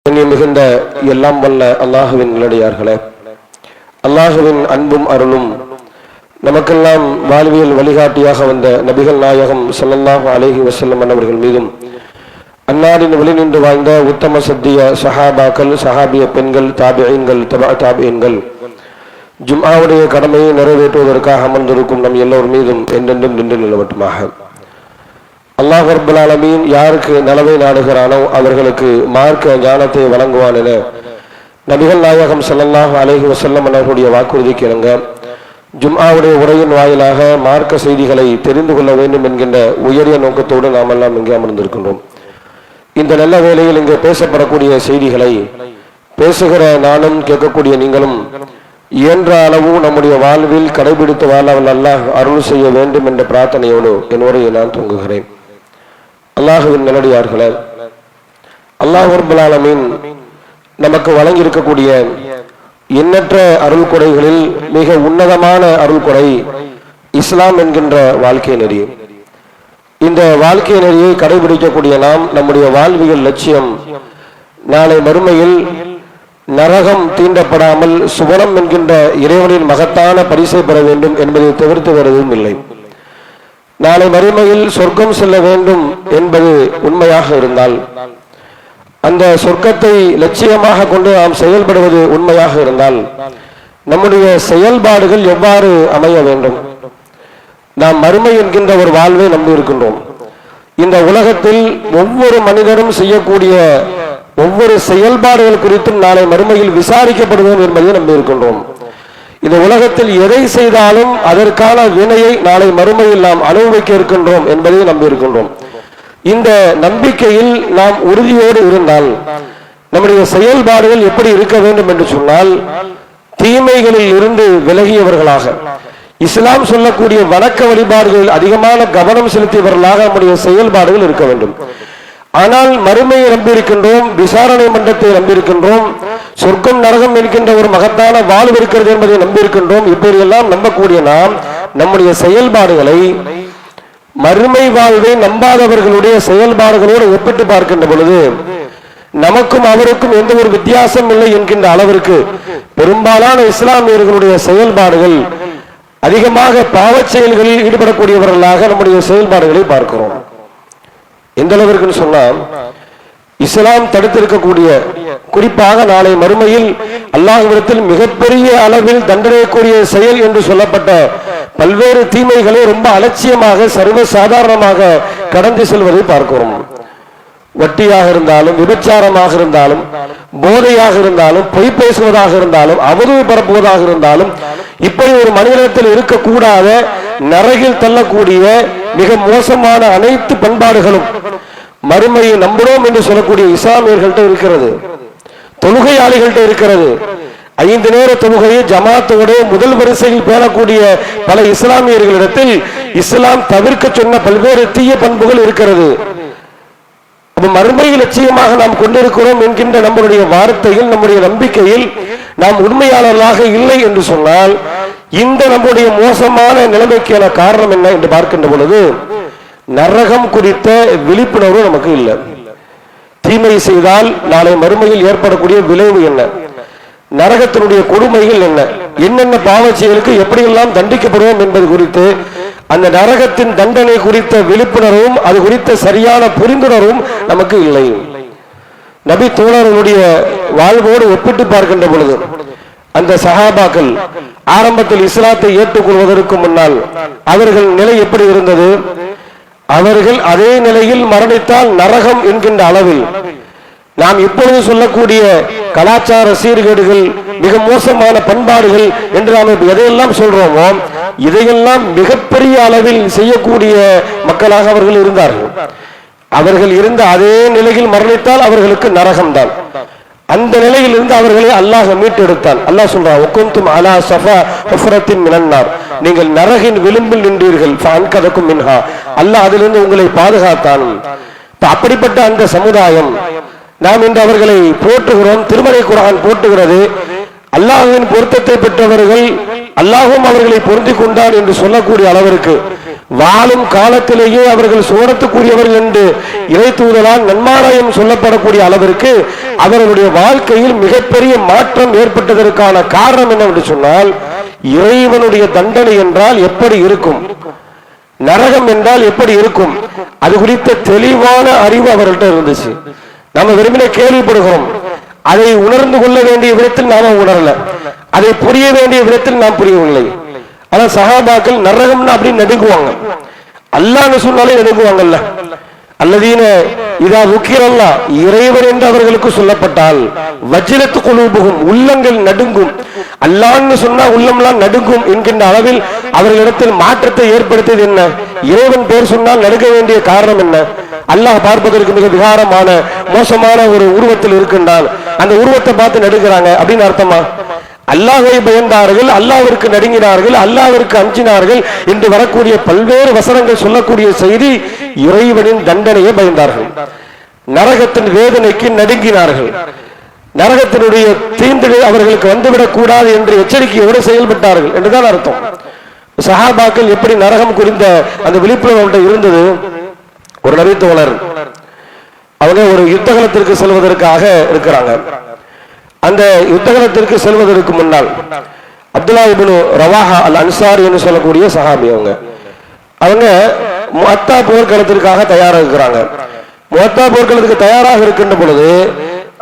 மிகுந்த எல்லாம் வல்ல அல்லாஹுவின் நல்லடியார்களே, அல்லாஹுவின் அன்பும் அருளும் நமக்கெல்லாம் வாழ்வியல் வழிகாட்டியாக வந்த நபிகள் நாயகம் ஸல்லல்லாஹு அலைஹி வஸல்லம் அவர்கள் மீதும், அன்னாரின் வழி நின்று வாழ்ந்த உத்தம சத்திய சஹாபாக்கள், சஹாபிய பெண்கள், தாபிஈன்கள், தாபிஈன்கள், ஜும்ஆவுடைய கடமையை நிறைவேற்றுவதற்காக அமர்ந்திருக்கும் நம் எல்லோர் மீதும் என்றென்றும் நின்று நிலவட்டுமாக. அல்லாஹ் ரப்பல் ஆலமீன் யாருக்கு நலவை நாடுகிறானோ அவர்களுக்கு மார்க்க ஞானத்தை வழங்குவான் என நபிகள் நாயகம் ஸல்லல்லாஹு அலைஹி வஸல்லம் அவர்களுடைய வாக்குறுதிக்கு இணங்க ஜும்ஆவுடைய உரையின் வாயிலாக மார்க்க செய்திகளை தெரிந்து கொள்ள வேண்டும் என்கின்ற உயரிய நோக்கத்தோடு நாம் எல்லாம் இங்கே அமர்ந்திருக்கின்றோம். இந்த நல்ல வேளையில் இங்கே பேசப்படக்கூடிய செய்திகளை பேசுகிற நானும் கேட்கக்கூடிய நீங்களும் இயன்ற அளவு நம்முடைய வாழ்வில் கடைபிடித்து வாழ அல்லாஹ் அருள் செய்ய வேண்டும் என்ற பிரார்த்தனையோடு என் உரையை நான் துவங்குகிறேன். அல்லாஹுவின் நல்லடியார்களே, அல்லாஹ் ரப்பல் ஆலமீன் நமக்கு வழங்கி இருக்கக்கூடிய எண்ணற்ற அருள் கொடைகளில் மிக உன்னதமான அருள் கொடை இஸ்லாம் என்கின்ற வாழ்க்கை நெறி. இந்த வாழ்க்கை நெறியை கடைபிடிக்கக்கூடிய நாம் நம்முடைய வாழ்வியல் லட்சியம் நாளை மறுமையில் நரகம் தீண்டப்படாமல் சுவனம் என்கின்ற இறைவனின் மகத்தான பரிசை பெற வேண்டும் என்பதை தவிர்த்து வருவதும் இல்லை. நாளை மறுமையில் சொர்க்கம் செல்ல வேண்டும் என்பது உண்மையாக இருந்தால், அந்த சொர்க்கத்தை லட்சியமாக கொண்டு நாம் செயல்படுவது உண்மையாக இருந்தால், நம்முடைய செயல்பாடுகள் எவ்வாறு அமைய வேண்டும்? நாம் மறுமை என்கின்ற ஒரு வாழ்வை நம்பி இருக்கின்றோம். இந்த உலகத்தில் ஒவ்வொரு மனிதரும் செய்யக்கூடிய ஒவ்வொரு செயல்பாடுகள் குறித்தும் நாளை மறுமையில் விசாரிக்கப்படுவோம் என்பதை நம்பி இருக்கின்றோம். இந்த உலகத்தில் எதை செய்தாலும் அதற்கான வினையை நாளை மறுமையில் நாம் அனுபவிக்க இருக்கின்றோம் என்பதை நம்பி இருக்கின்றோம். இந்த நம்பிக்கையில் நாம் உறுதியோடு இருந்தால் நம்முடைய செயல்பாடுகள் எப்படி இருக்க வேண்டும் என்று சொன்னால், தீமைகளில் இருந்து விலகியவர்களாக, இஸ்லாம் சொல்லக்கூடிய வணக்க வழிபாடுகளில் அதிகமான கவனம் செலுத்தியவர்களாக நம்முடைய செயல்பாடுகள் இருக்க வேண்டும். ஆனால் மறுமையை நம்பியிருக்கின்றோம், விசாரணை மன்றத்தை நம்பியிருக்கின்றோம், சொர்க்கம் நரகம் என்கின்ற ஒரு மகத்தான வாழ்வு இருக்கிறது என்பதை நம்பியிருக்கின்றோம். இப்படியெல்லாம் நம்பக்கூடிய நாம் நம்முடைய செயல்பாடுகளை மறுமை வாழ்வை நம்பாதவர்களுடைய செயல்பாடுகளோடு ஒப்பிட்டு பார்க்கின்ற பொழுது நமக்கும் அவருக்கும் எந்த ஒரு வித்தியாசம் இல்லை என்கின்ற அளவிற்கு பெரும்பாலான இஸ்லாமியர்களுடைய செயல்பாடுகள் அதிகமாக பாவச் செயல்களில் ஈடுபடக்கூடியவர்களாக நம்முடைய செயல்பாடுகளை பார்க்கிறோம். எந்த அளவிற்கு சொன்னால், இஸ்லாம் தடுத்திருக்கக்கூடிய, குறிப்பாக நாளை மறுமையில் அல்லாஹ்விடத்தில் மிகப்பெரிய அளவில் தண்டனைக்குரிய செயல் என்று சொல்லப்பட்ட பல்வேறு தீமைகளை ரொம்ப அலட்சியமாக சர்வசாதாரணமாக கடந்து செல்வதை பார்க்கிறோம். வட்டியாக இருந்தாலும், விபச்சாரமாக இருந்தாலும், போதையாக இருந்தாலும், பொய் பேசுவதாக இருந்தாலும், அவதூறு பரப்புவதாக இருந்தாலும், இப்படி ஒரு மனிதத்தில் இருக்கக்கூடாத நரகில் தள்ளக்கூடிய மிக மோசமான அனைத்து பண்பாடுகளும் மறுமையை நம்புகிறோம் என்று சொல்லக்கூடிய இஸ்லாமியர்கள்ட்ட இருக்கிறது, தொழுகையாளிகள்கிட்ட இருக்கிறது. 5 நேர தொழுகையை ஜமாத்தோடு முதல் வரிசையில் பேணக்கூடிய பல இஸ்லாமியர்களிடத்தில் இஸ்லாம் தவிர்க்க சொன்ன பல்வேறு தீய பண்புகள் இருக்கிறது. மறுமை லட்சியமாக நாம் கொண்டிருக்கிறோம் என்கின்ற நம்முடைய வார்த்தையில், நம்முடைய நம்பிக்கையில் நாம் உண்மையாளர்களாக இல்லை என்று சொன்னால், இந்த நம்முடைய மோசமான நிலைமைக்கான காரணம் என்ன என்று பார்க்கின்ற பொழுது நரகம் குறித்த விழிப்புணர்வு நமக்கு இல்லை. தீமை செய்தால் நாளை மறுமையில் ஏற்படக்கூடிய விளைவு என்ன, நரகத்தினுடைய கொடுமைகள் என்ன, என்னென்ன பாவ செயலுக்கு எப்படியெல்லாம் தண்டிக்கப்படுவோம் என்பது குறித்து, அந்த நரகத்தின் தண்டனை குறித்த விழிப்புணர்வும் அது குறித்த சரியான புரிந்துணர்வும் நமக்கு இல்லை. நபி தோழர்களுடைய வாழ்வோடு ஒப்பிட்டு பார்க்கின்ற பொழுது அந்த சஹாபாக்கள் ஆரம்பத்தில் இஸ்லாத்தை ஏற்றுக்கொள்வதற்கு முன்னால் அவர்கள் நிலை எப்படி இருந்தது? அவர்கள் அதே நிலையில் மரணித்தால் நரகம் என்கின்ற அளவில், நாம் இப்பொழுது சொல்லக்கூடிய கலாச்சார சீர்கேடுகள், மிக மோசமான பண்பாடுகள் என்று நாம் எதையெல்லாம் சொல்றோமோ இதையெல்லாம் மிகப்பெரிய அளவில் செய்யக்கூடிய மக்களாக அவர்கள் இருந்தார்கள். அவர்கள் இருந்த அதே நிலையில் மரணித்தால் அவர்களுக்கு நரகம்தான். அந்த நிலையில் இருந்து அவர்களை அல்லாஹ் மீட்டெடுத்தான். அல்லாஹ் சொல்றான், வகுந்தும் அலா ஸஃபா ஹுஃரத்தின் மினன்னார், நீங்கள் நரகின் விளிம்பில் நின்றீர்கள், ஃபஅன்கதகும் மின்ஹா, அல்லாஹ் அதிலிருந்து உங்களை பாதுகாத்தான். அப்படிப்பட்ட அந்த சமுதாயம் நாம் இன்று அவர்களை போற்றுகிறோம். திருமறை குர்ஆன் போற்றுகிறது. அல்லாஹ்வின் பொருத்தத்தை பெற்றவர்கள், அல்லாஹ்வும் அவர்களை பொருந்திக் கொண்டான் என்று சொல்லக்கூடிய அளவிற்கு வாழும் காலத்திலேயே அவர்கள் சோரத்துக்குரியவர்கள் என்று இறை தூதரால் நன்மாராயம் சொல்லப்படக்கூடிய அளவிற்கு அவர்களுடைய வாழ்க்கையில் மிகப்பெரிய மாற்றம் ஏற்பட்டதற்கான காரணம் என்னவென்று சொன்னால், இறைவனுடைய தண்டனை என்றால் எப்படி இருக்கும், நரகம் என்றால் எப்படி இருக்கும், அது குறித்த தெளிவான அறிவு அவர்கள்ட்ட இருந்துச்சு. நம்ம விரும்பின கேள்விப்படுகிறோம், அதை உணர்ந்து கொள்ள வேண்டிய விதத்தில் நாம உணரல, அதை புரிய வேண்டிய விதத்தில் நாம் புரியவில்லை. ஆனா சஹாபாக்கள் நரகம்னு அப்படின்னு நடுங்குவாங்க, அல்லாஹ்னு சொன்னாலே நடுங்குவாங்கல்ல. அல்லதீன இதா வுக்கிரல்லா, இறைவன் என்று அவர்களுக்கு சொல்லப்பட்டால் வஜ்ரத்து குலூபுகும், உள்ளங்கள் நடுங்கும். அல்லாஹ்னு சொன்னா உள்ளம்லாம் நடுங்கும் என்கின்ற அளவில் அவர்களிடத்தில் மாற்றத்தை ஏற்படுத்தியது என்ன? இறைவன் பேர் சொன்னால் நடுங்க வேண்டிய காரணம் என்ன? அல்லாஹ் பார்ப்பதற்கு மிக விகாரமான மோசமான ஒரு உருவத்தில் இருக்கின்றான், அந்த உருவத்தை பார்த்து நடுங்கிறாங்க அப்படின்னு அர்த்தமா? அல்லாஹ்வை பயந்தார்கள், அல்லாஹ்விற்கு நடுங்கினார்கள், அல்லாஹ்விற்கு அஞ்சினார்கள் என்று வரக்கூடிய பல்வேறு வசனங்கள் சொல்லக்கூடிய செய்தி, இறைவனின் தண்டனையை பயந்தார்கள், நரகத்தின் வேதனைக்கு நடுங்கினார்கள், நரகத்தினுடைய தீண்டுகள் அவர்களுக்கு வந்துவிடக் கூடாது என்று எச்சரிக்கையோடு செயல்பட்டார்கள் என்றுதான் அர்த்தம். சஹாபாக்கள் எப்படி நரகம் குறித்த அந்த விழிப்புணர்வு இருந்தது. ஒரு நபி தோழர் அவங்க ஒரு யுத்தகலத்திற்கு செல்வதற்காக இருக்கிறாங்க. அந்த யுத்தகலத்திற்கு செல்வதற்கு முன்னால் அப்துல்லா இப்னு ரவாஹா அல் அன்சாரி என்று சொல்லக்கூடிய சஹாபி அவங்க முஅத்தா போர்க்களத்திற்காக தயாராக இருக்கிறாங்க. முஅத்தா போர்க்களத்துக்கு தயாராக இருக்கின்ற பொழுது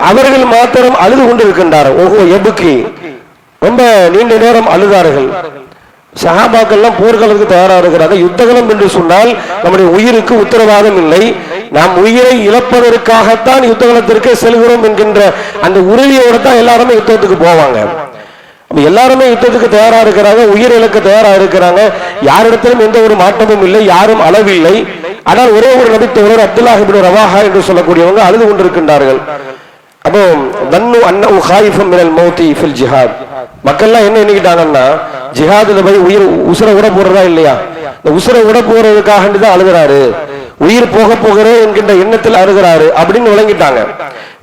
அவர்கள் மாத்திரம் அழுது கொண்டு இருக்கின்றார்கள். ஓஹோ எபுக்கி, ரொம்ப நீண்ட நேரம் அழுதார்கள். சஹாபாக்கள்லாம் போர்க்களத்துக்கு தயாராக இருக்கிறாங்க. யுத்தகலம் என்று சொன்னால் நம்முடைய உயிருக்கு உத்தரவாதம் இல்லை, நாம் உயிரை இழப்பதற்காகத்தான் யுத்தகலத்திற்கு செல்கிறோம் என்கின்ற அந்த உறுதியோடு தான் எல்லாருமே யுத்தத்துக்கு போவாங்க. எல்லாருமே யுத்தத்துக்கு தயாராக இருக்கிறாங்க, உயிர் இழக்க தயாராக இருக்கிறாங்க. யாரிடத்திலும் எந்த ஒரு மாற்றமும் இல்லை, யாரும் அளவில்லை. ஆனால் ஒரே ஒரு நபி தோழர் அப்துல்லா இப்னு ரவாஹா என்று சொல்லக்கூடியவங்க அழுது கொண்டிருக்கின்றார்கள். அப்போ தன்னு அன்னஹு காயிஃபும் மினல் மௌதி ஃபில் ஜிஹாத், மக்கள்லாம் என்ன எண்ணிக்கிட்டாங்கன்னா, ஜிஹாதுல போய் உசுரை விட போறதா இல்லையா, இந்த உசுரை விட போறதுக்காக தான் அழுகிறாரு, உயிர் போக போகிறே என்கின்ற எண்ணத்தில் அழுகிறாரு அப்படின்னு விளங்கிட்டாங்க.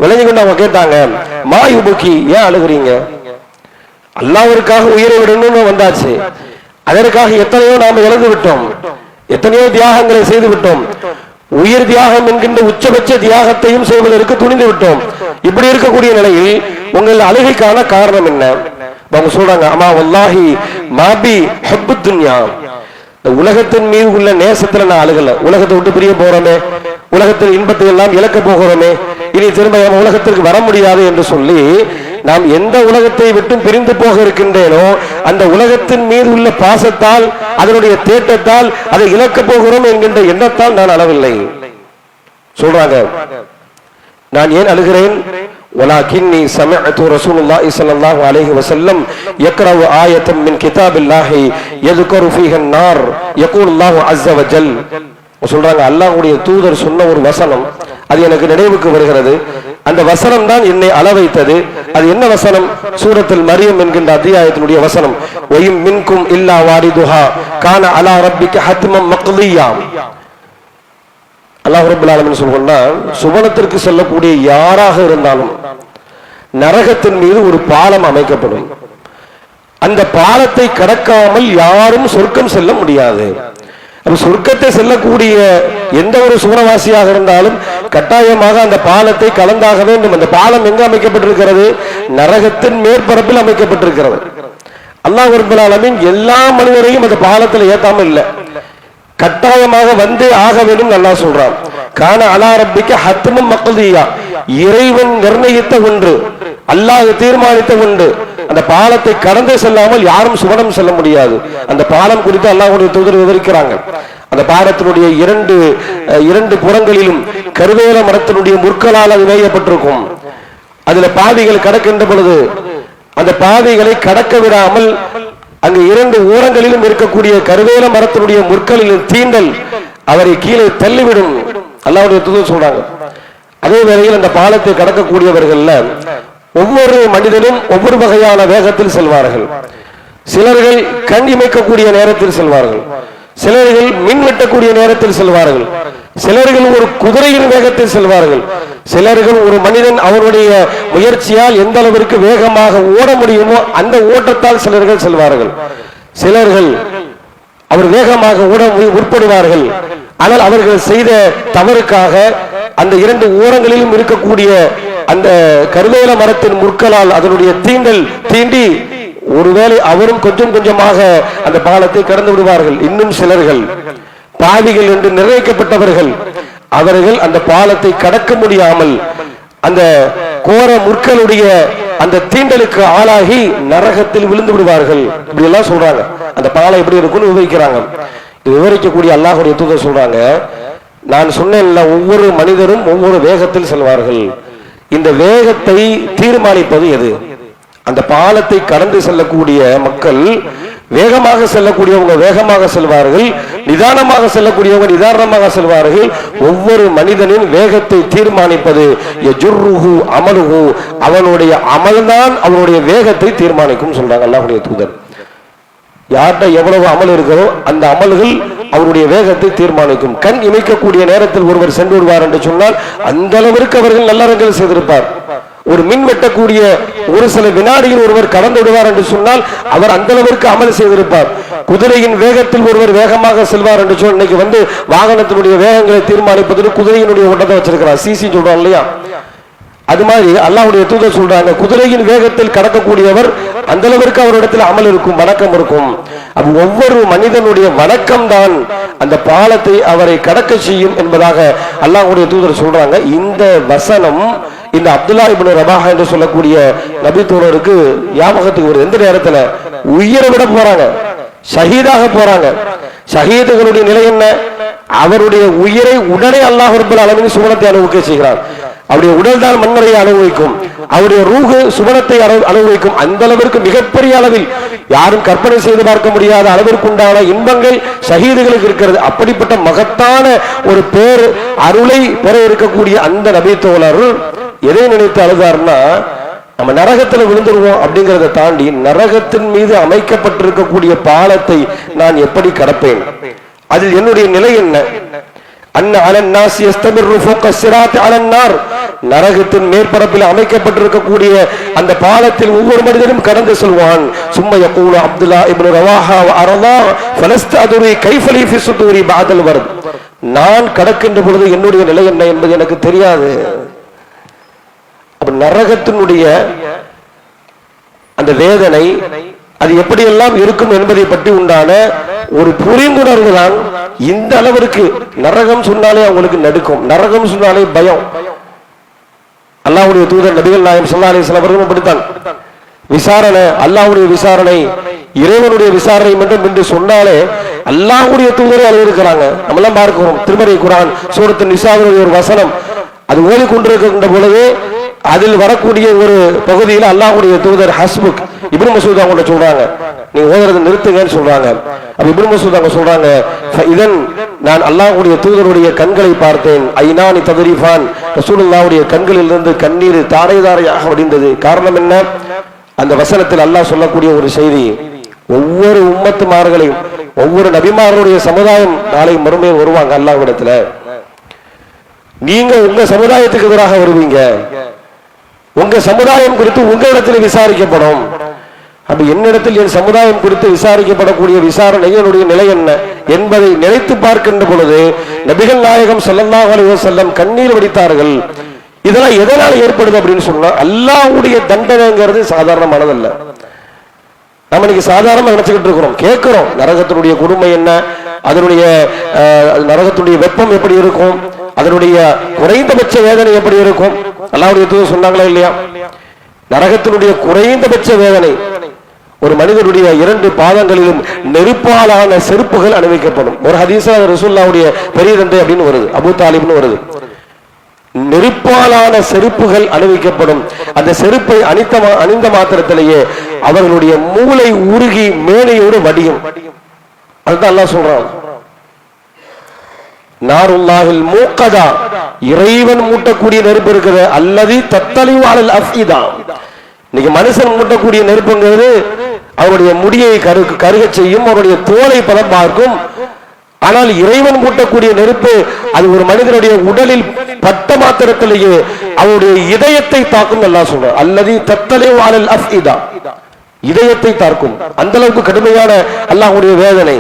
விளங்கிக்கொண்டு அவங்க கேட்டாங்க, மா யுபுக்கி, ஏன் அழுகிறீங்க? அல்லாஹ்விற்காக உயிரை விடணும்னு வந்தாச்சு, அதற்காக எத்தனையோ நாம இழந்து விட்டோம், எத்தனையோ தியாகங்களை செய்து விட்டோம், உயிர் தியாகம் என்கின்ற உச்சபட்ச தியாகத்தையும் செய்வதற்கு துணிந்து விட்டோம். இப்படி இருக்கக்கூடிய நிலையில் உங்கள் அழுகைக்கான காரணம் என்ன? அவங்க சொல்றாங்க, அம்மா வல்லாஹி மாபி ஹப்பு துன்யா, உலகத்தின் மீது உள்ள நேசத்துல நான் அழுகல, உலகத்தை விட்டு பிரிய போறோமே, உலகத்தின் இன்பத்தை எல்லாம் இழக்க போகிறோமே, இனி திரும்ப உலகத்திற்கு வர முடியாது என்று சொல்லி நாம் எந்த உலகத்தை விட்டும் பிரிந்து போக இருக்கின்றேனோ அந்த உலகத்தின் மீது உள்ள பாசத்தால், அதனுடைய தேட்டத்தால் அதை இழக்க போகிறோம் என்கின்ற எண்ணத்தால் நான் அழவில்லை சொல்றாங்க. நான் ஏன் அழுகிறேன்? ولكني سمعت رسول الله صلى الله عليه وسلم يقرأ آية من كتاب الله يذكر فيها النار يقول الله عز وجل. சொல்றாங்க, அல்லாஹ்வுடைய தூதர் சொன்ன ஒரு வசனம் அது எனக்கு நினைவுக்கு வருகிறது. அந்த வசனம் தான் என்னை அள வைத்தது. அது என்ன வசனம்? சூரத்துல் மரியம் என்கின்ற அத்தியாயத்தினுடைய வசனம். வயும் மின்கும் இல்லா வாரிதுஹா கான அலா ரப்பிக ஹத்மம் மக்தியா. அல்லாஹ் ரப்பல் ஆலமீன் சொல்றா, சுவனத்திற்கு செல்லக்கூடிய யாராக இருந்தாலும் நரகத்தின் மீது ஒரு பாலம் அமைக்கப்படும். அந்த பாலத்தை கடக்காமல் யாரும் சொர்க்கம் செல்ல முடியாது. சொர்க்கத்தை செல்லக்கூடிய எந்த ஒரு சுவனவாசியாக இருந்தாலும் கட்டாயமாக அந்த பாலத்தை கலந்தாக வேண்டும். அந்த பாலம் எங்க அமைக்கப்பட்டிருக்கிறது? நரகத்தின் மேற்பரப்பில் அமைக்கப்பட்டிருக்கிறது. அல்லாஹ் ரப்பல் ஆலமீன் எல்லா மனிதரையும் அந்த பாலத்தில் ஏத்தாம இல்லை, கட்டாயமாக வந்து ஆக வேண்டும். நல்லா சொல்றான், கான அலா ரப்பிக்க ஹத்மம் மக்தியா, இறைவன் நிர்ணயித்த ஒன்று, அல்லாஹ் தீர்மானித்த ஒன்று. அந்த பாலத்தை கடந்து செல்லாமல் யாரும் சுவனம் செல்ல முடியாது. அந்த பாலம் குறித்து அல்லாஹ்வுடைய தூதர் விவரிக்கிறாங்க. அந்த பாலத்தினுடைய இரண்டு புறங்களிலும் கருவேல மரத்தினுடைய முற்களால் அது மேயப்பட்டிருக்கும். அதுல பாதைகள் கடக்கின்ற பொழுது அந்த பாதைகளை கடக்க விடாமல் அங்கு இரண்டு ஓரங்களிலும் இருக்கக்கூடிய கருவேல மரத்தினுடைய முற்களில் தீண்டல் அவரை கீழே தள்ளிவிடும். அல்லாஹ்வுடைய தூதர் சொல்றாங்க. அதே வேளையில் அந்த பாலத்தை கடக்கக்கூடியவர்கள்ல ஒவ்வொரு மனிதனும் ஒவ்வொரு வகையான வேகத்தில் செல்வார்கள். சிலர்கள் கண் இமைக்கக்கூடிய நேரத்தில் செல்வார்கள், சிலர்கள் மின் வெட்டக்கூடிய நேரத்தில் செல்வார்கள், சிலர்கள் ஒரு குதிரையின் வேகத்தில் செல்வார்கள், சிலர்கள் ஒரு மனிதன் அவருடைய முயற்சியால் எந்த அளவிற்கு வேகமாக ஓட முடியுமோ அந்த ஓட்டத்தால் சிலர்கள் செல்வார்கள். சிலர்கள் அவர் வேகமாக ஓட முற்படுவார்கள். ஆனால் அவர்கள் செய்த தவறுக்காக அந்த இரண்டு ஓரங்களிலும் இருக்கக்கூடிய அந்த கருவேல மரத்தின் முற்களால் அதனுடைய தீண்டி ஒருவேளை அவரும் கொஞ்சம் கொஞ்சமாக அந்த பாலத்தை கடந்து விடுவார்கள். இன்னும் சிலர்கள் பாவிகள் என்று நிர்ணயிக்கப்பட்டவர்கள், அவர்கள் அந்த பாலத்தை கடக்க முடியாமல் அந்த கோர முற்களுடைய அந்த தீண்டலுக்கு ஆளாகி நரகத்தில் விழுந்து விடுவார்கள். இப்படி எல்லாம் சொல்றாங்க. அந்த பாலம் எப்படி இருக்கும்னு விவரிக்கிறாங்க. விவரிக்கக்கூடிய அல்லாஹ்வுடைய தூதர் சொல்றாங்க, நான் சொன்னேன்ல, ஒவ்வொரு மனிதரும் ஒவ்வொரு வேகத்தில் செல்வார்கள். இந்த வேகத்தை தீர்மானிப்பது எது? அந்த பாலத்தை கடந்து செல்லக்கூடிய மக்கள், வேகமாக செல்லக்கூடியவங்க வேகமாக செல்வார்கள், நிதானமாக செல்லக்கூடியவங்க நிதானமாக செல்வார்கள். ஒவ்வொரு மனிதனின் வேகத்தை தீர்மானிப்பது யஜுர்ருஹு அமலுஹு, அவனுடைய அமல்தான் அவனுடைய வேகத்தை தீர்மானிக்கும் சொல்றாங்க அல்லாஹ்வுடைய தூதர். யார்கிட்ட எவ்வளவு அமல் இருக்கிறோ அந்த அமல்கள் அவருடைய வேகத்தை தீர்மானிக்கும். கண் இமைக்கக்கூடிய நேரத்தில் ஒருவர் சென்று விடுவார் என்று சொன்னால் அந்த அளவிற்கு அவர்கள் நல்லறங்கள் செய்திருப்பார். ஒரு மின் வெட்டக்கூடிய ஒரு சில வினாடியில் ஒருவர் கடந்து விடுவார் என்று சொன்னால் அவர் அந்த அளவிற்கு அமல் செய்திருப்பார். குதிரையின் வேகத்தில் ஒருவர் வேகமாக செல்வார் என்று சொன்னால், இன்னைக்கு வாகனத்தினுடைய வேகங்களை தீர்மானிப்பதற்கு குதிரையினுடைய ஓட்டத்தை வச்சிருக்கிறார், சிசி சொல்றோம் இல்லையா? அது மாதிரி அல்லாஹ்வுடைய தூதர் சொல்றாங்க, குதிரையின் வேகத்தில் கடக்கக்கூடியவர் அந்த அளவிற்கு அவரிடத்தில் அமல் இருக்கும், வணக்கம் இருக்கும். அப்ப ஒவ்வொரு மனிதனுடைய வணக்கம் தான் அந்த பாலத்தை அவரை கடக்க செய்யும் என்பதாக அல்லாஹ்வுடைய தூதர் சொல்றாங்க. இந்த வசனம் இந்த அப்துல்லா இப்னு ரவாஹா என்று சொல்லக்கூடிய நபி தோழருக்கு ஞாபகத்துக்கு வருது. எந்த நேரத்துல உயிரை விட போறாங்க, ஷஹீதாக போறாங்க. ஷஹீதுகளுடைய நிலை என்ன? அவருடைய உயிரை உடனே அல்லாஹ் ரப்பல் ஆலமீன் சுவனத்தை அனுபவிக்க செய்கிறார். அவருடைய உடல் தான் மன்னரையை அனுபவிக்கும், அவருடைய ரூஹு சுவனத்தை அனுபவிக்கும். அந்த அளவிற்கு மிகப்பெரிய அளவில் யாரும் கற்பனை செய்து பார்க்க முடியாத அளவிற்கு உண்டான இன்பங்கள் ஷஹீதுகளுக்கு இருக்கிறது. அப்படிப்பட்ட மகத்தான ஒரு பேர் அருளை பெற இருக்கக்கூடிய அந்த நபி தோழர் எதை நினைத்து அழுதார்னா, நம்ம நரகத்துல விழுந்துருவோம் அப்படிங்கறத தாண்டி நரகத்தின் மீது அமைக்கப்பட்டிருக்கக்கூடிய பாலத்தை நான் எப்படி கடப்பேன், அதில் என்னுடைய நிலை என்ன? நரகத்தின் மேற்பரப்பில் அமைக்கப்பட்டிருக்கக்கூடிய அந்த பாலத்தில் ஒவ்வொரு மனிதனும் கடந்து செல்வான். சும்மா யகூலு அப்துல்லா இப்னு ரவாஹா அரலா ஃபலஸ்ததுரி கைஃபலி ஃபி சுதூரி பஅதல் வர்த், நான் கடக்கின்ற பொழுது என்னுடைய நிலை என்ன என்பது எனக்கு தெரியாது. அப்ப நரகத்தினுடைய அந்த வேதனை அது எப்படியெல்லாம் இருக்கும் என்பதை பற்றி உண்டான ஒரு புரிந்துணர்வு தான் இந்த அளவிற்கு. நரகம் சொன்னாலே அவங்களுக்கு நடுக்கும், நரகம் சொன்னாலே பயம். அல்லாஹ்வுடைய தூதர் நபிகள் நாயகம் ஸல்லல்லாஹு அலைஹி வஸல்லம் அவர்களும் அப்படித்தான். விசாரணை, அல்லாஹ்வுடைய விசாரணை, இறைவனுடைய விசாரணை என்று சொன்னாலே அல்லாஹ்வுடைய தூதரை அழுகிறாங்க. நம்ம எல்லாம் பார்க்கிறோம். திருமறை குர்ஆன் சூரத்து நிசாவுடைய ஒரு வசனம் அது ஓதிக்கொண்டிருக்கின்ற பொழுது அதில் வரக்கூடிய ஒரு பகுதியில் அல்லாஹ்வுடைய தூதர் ஹஸ்புக் இப்னு மஸ்ஊத் அவங்க சொல்றாங்க, நீங்க ஓதுறதை நிறுத்துங்கன்னு சொல்றாங்க. அப்ப இப்னு மஸ்ஊத் அவங்க சொல்றாங்க, இதன் நான் அல்லாஹ்வுடைய தூதருடைய கண்களை பார்த்தேன், ஐனானி ததரிஃபான், ரசூலுல்லாஹ்வுடைய கண்களில் இருந்து கண்ணீர் தாரை தாரையாக வடிந்தது. காரணம் என்ன? அந்த வசனத்தில் அல்லாஹ் சொல்லக்கூடிய ஒரு செய்தி, ஒவ்வொரு உம்மத்துமார்களையும் ஒவ்வொரு நபிமார்களுடைய சமுதாயம் நாளை மறுமையில் வருவாங்க அல்லாஹ்விடத்துல. நீங்க உங்க சமுதாயத்துக்கு எதிராக வருவீங்க, உங்க சமுதாயம் குறித்து உங்களிடத்தில் விசாரிக்கப்படும். அப்ப என்னிடத்தில் என் சமுதாயம் குறித்து விசாரிக்கப்படக்கூடிய விசாரணை என்னுடைய நிலை என்ன என்பதை நினைத்து பார்க்கின்ற பொழுது நபிகள் நாயகம் ஸல்லல்லாஹு அலைஹி வஸல்லம் கண்ணீர் வடித்தார்கள். இதெல்லாம் எதனால ஏற்படுது அப்படின்னு சொன்னா, அல்லாஹ்வுடைய தண்டனைங்கிறது சாதாரணமானதல்ல. நம்ம இன்னைக்கு சாதாரணமா நினைச்சுக்கிட்டு இருக்கிறோம், கேட்கிறோம் நரகத்தினுடைய கொடுமை என்ன, அதனுடைய நரகத்துடைய வெப்பம் எப்படி இருக்கும், அதனுடைய குறைந்தபட்ச வேதனை எப்படி இருக்கும். அல்லாஹ்வுடைய தூதர் சொன்னாங்களா இல்லையா? நரகத்தினுடைய குறைந்தபட்ச வேதனை, ஒரு மனிதனுடைய இரண்டு பாதங்களிலும் நெருப்பாலான செருப்புகள் அணிவிக்கப்படும். ஒரு ஹதீஸ்ல ரசூலுல்லாஹ்வுடைய பெரிய தந்தை அப்படின்னு வருது, அபூ தாலிப்னு வருது. நெருப்பாலான செருப்புகள் அணிவிக்கப்படும். அந்த செருப்பை அணிந்த மாத்திரத்திலேயே அவர்களுடைய மூளை உருகி மேலையோடு வடியும். அதுதான் அல்லாஹ் சொல்றான், நாருல்லாஹில் மூக்கதா, இறைவன் மூட்டக்கூடிய நெருப்பு இருக்கிறது, அல்லது தத்தலிவு அலல் அஃஇதா. இன்னைக்கு மனுஷன் மூட்டக்கூடிய நெருப்புங்கிறது அவருடைய முடியை கருக செய்யும், அவருடைய தோலை பதம் பார்க்கும். ஆனால் இறைவன் மூட்டக்கூடிய நெருப்பு அது ஒரு மனிதனுடைய உடலில் பட்ட மாத்திரத்திலேயே அவருடைய இதயத்தை தாக்கும். அல்லாஹ் சொல்றார், அல்லது தத்தலிவு அலல் அஃஇதா, இதயத்தை தாக்கும். அந்த அளவுக்கு கடுமையான அல்லாஹ்வுடைய வேதனை.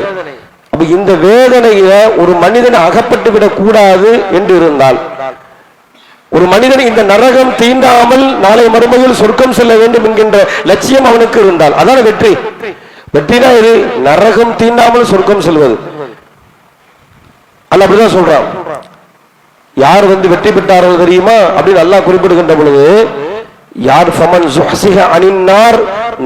இந்த வேதனையில ஒரு மனிதன் அகப்பட்டு விடக் கூடாது என்று இருந்தால், ஒரு மனிதன் இந்த நரகம் தீண்டாமல் நாளை மறுமையில் சொர்க்கம் செல்ல வேண்டும் என்கின்ற லட்சியம் அவனுக்கு இருந்தால் அதான் வெற்றி. வெற்றினா இது நரகம் தீண்டாமல் சொர்க்கம் செல்வது. அல்ல அப்படிதான் சொல்றான். யார் வெற்றி பெற்றார்கள் தெரியுமா அப்படின்னு அல்லாஹ் குறிப்பிடுகின்ற பொழுது, யார் ஃபமன் ஜுஹ்ஸிஹ அனின்னார்,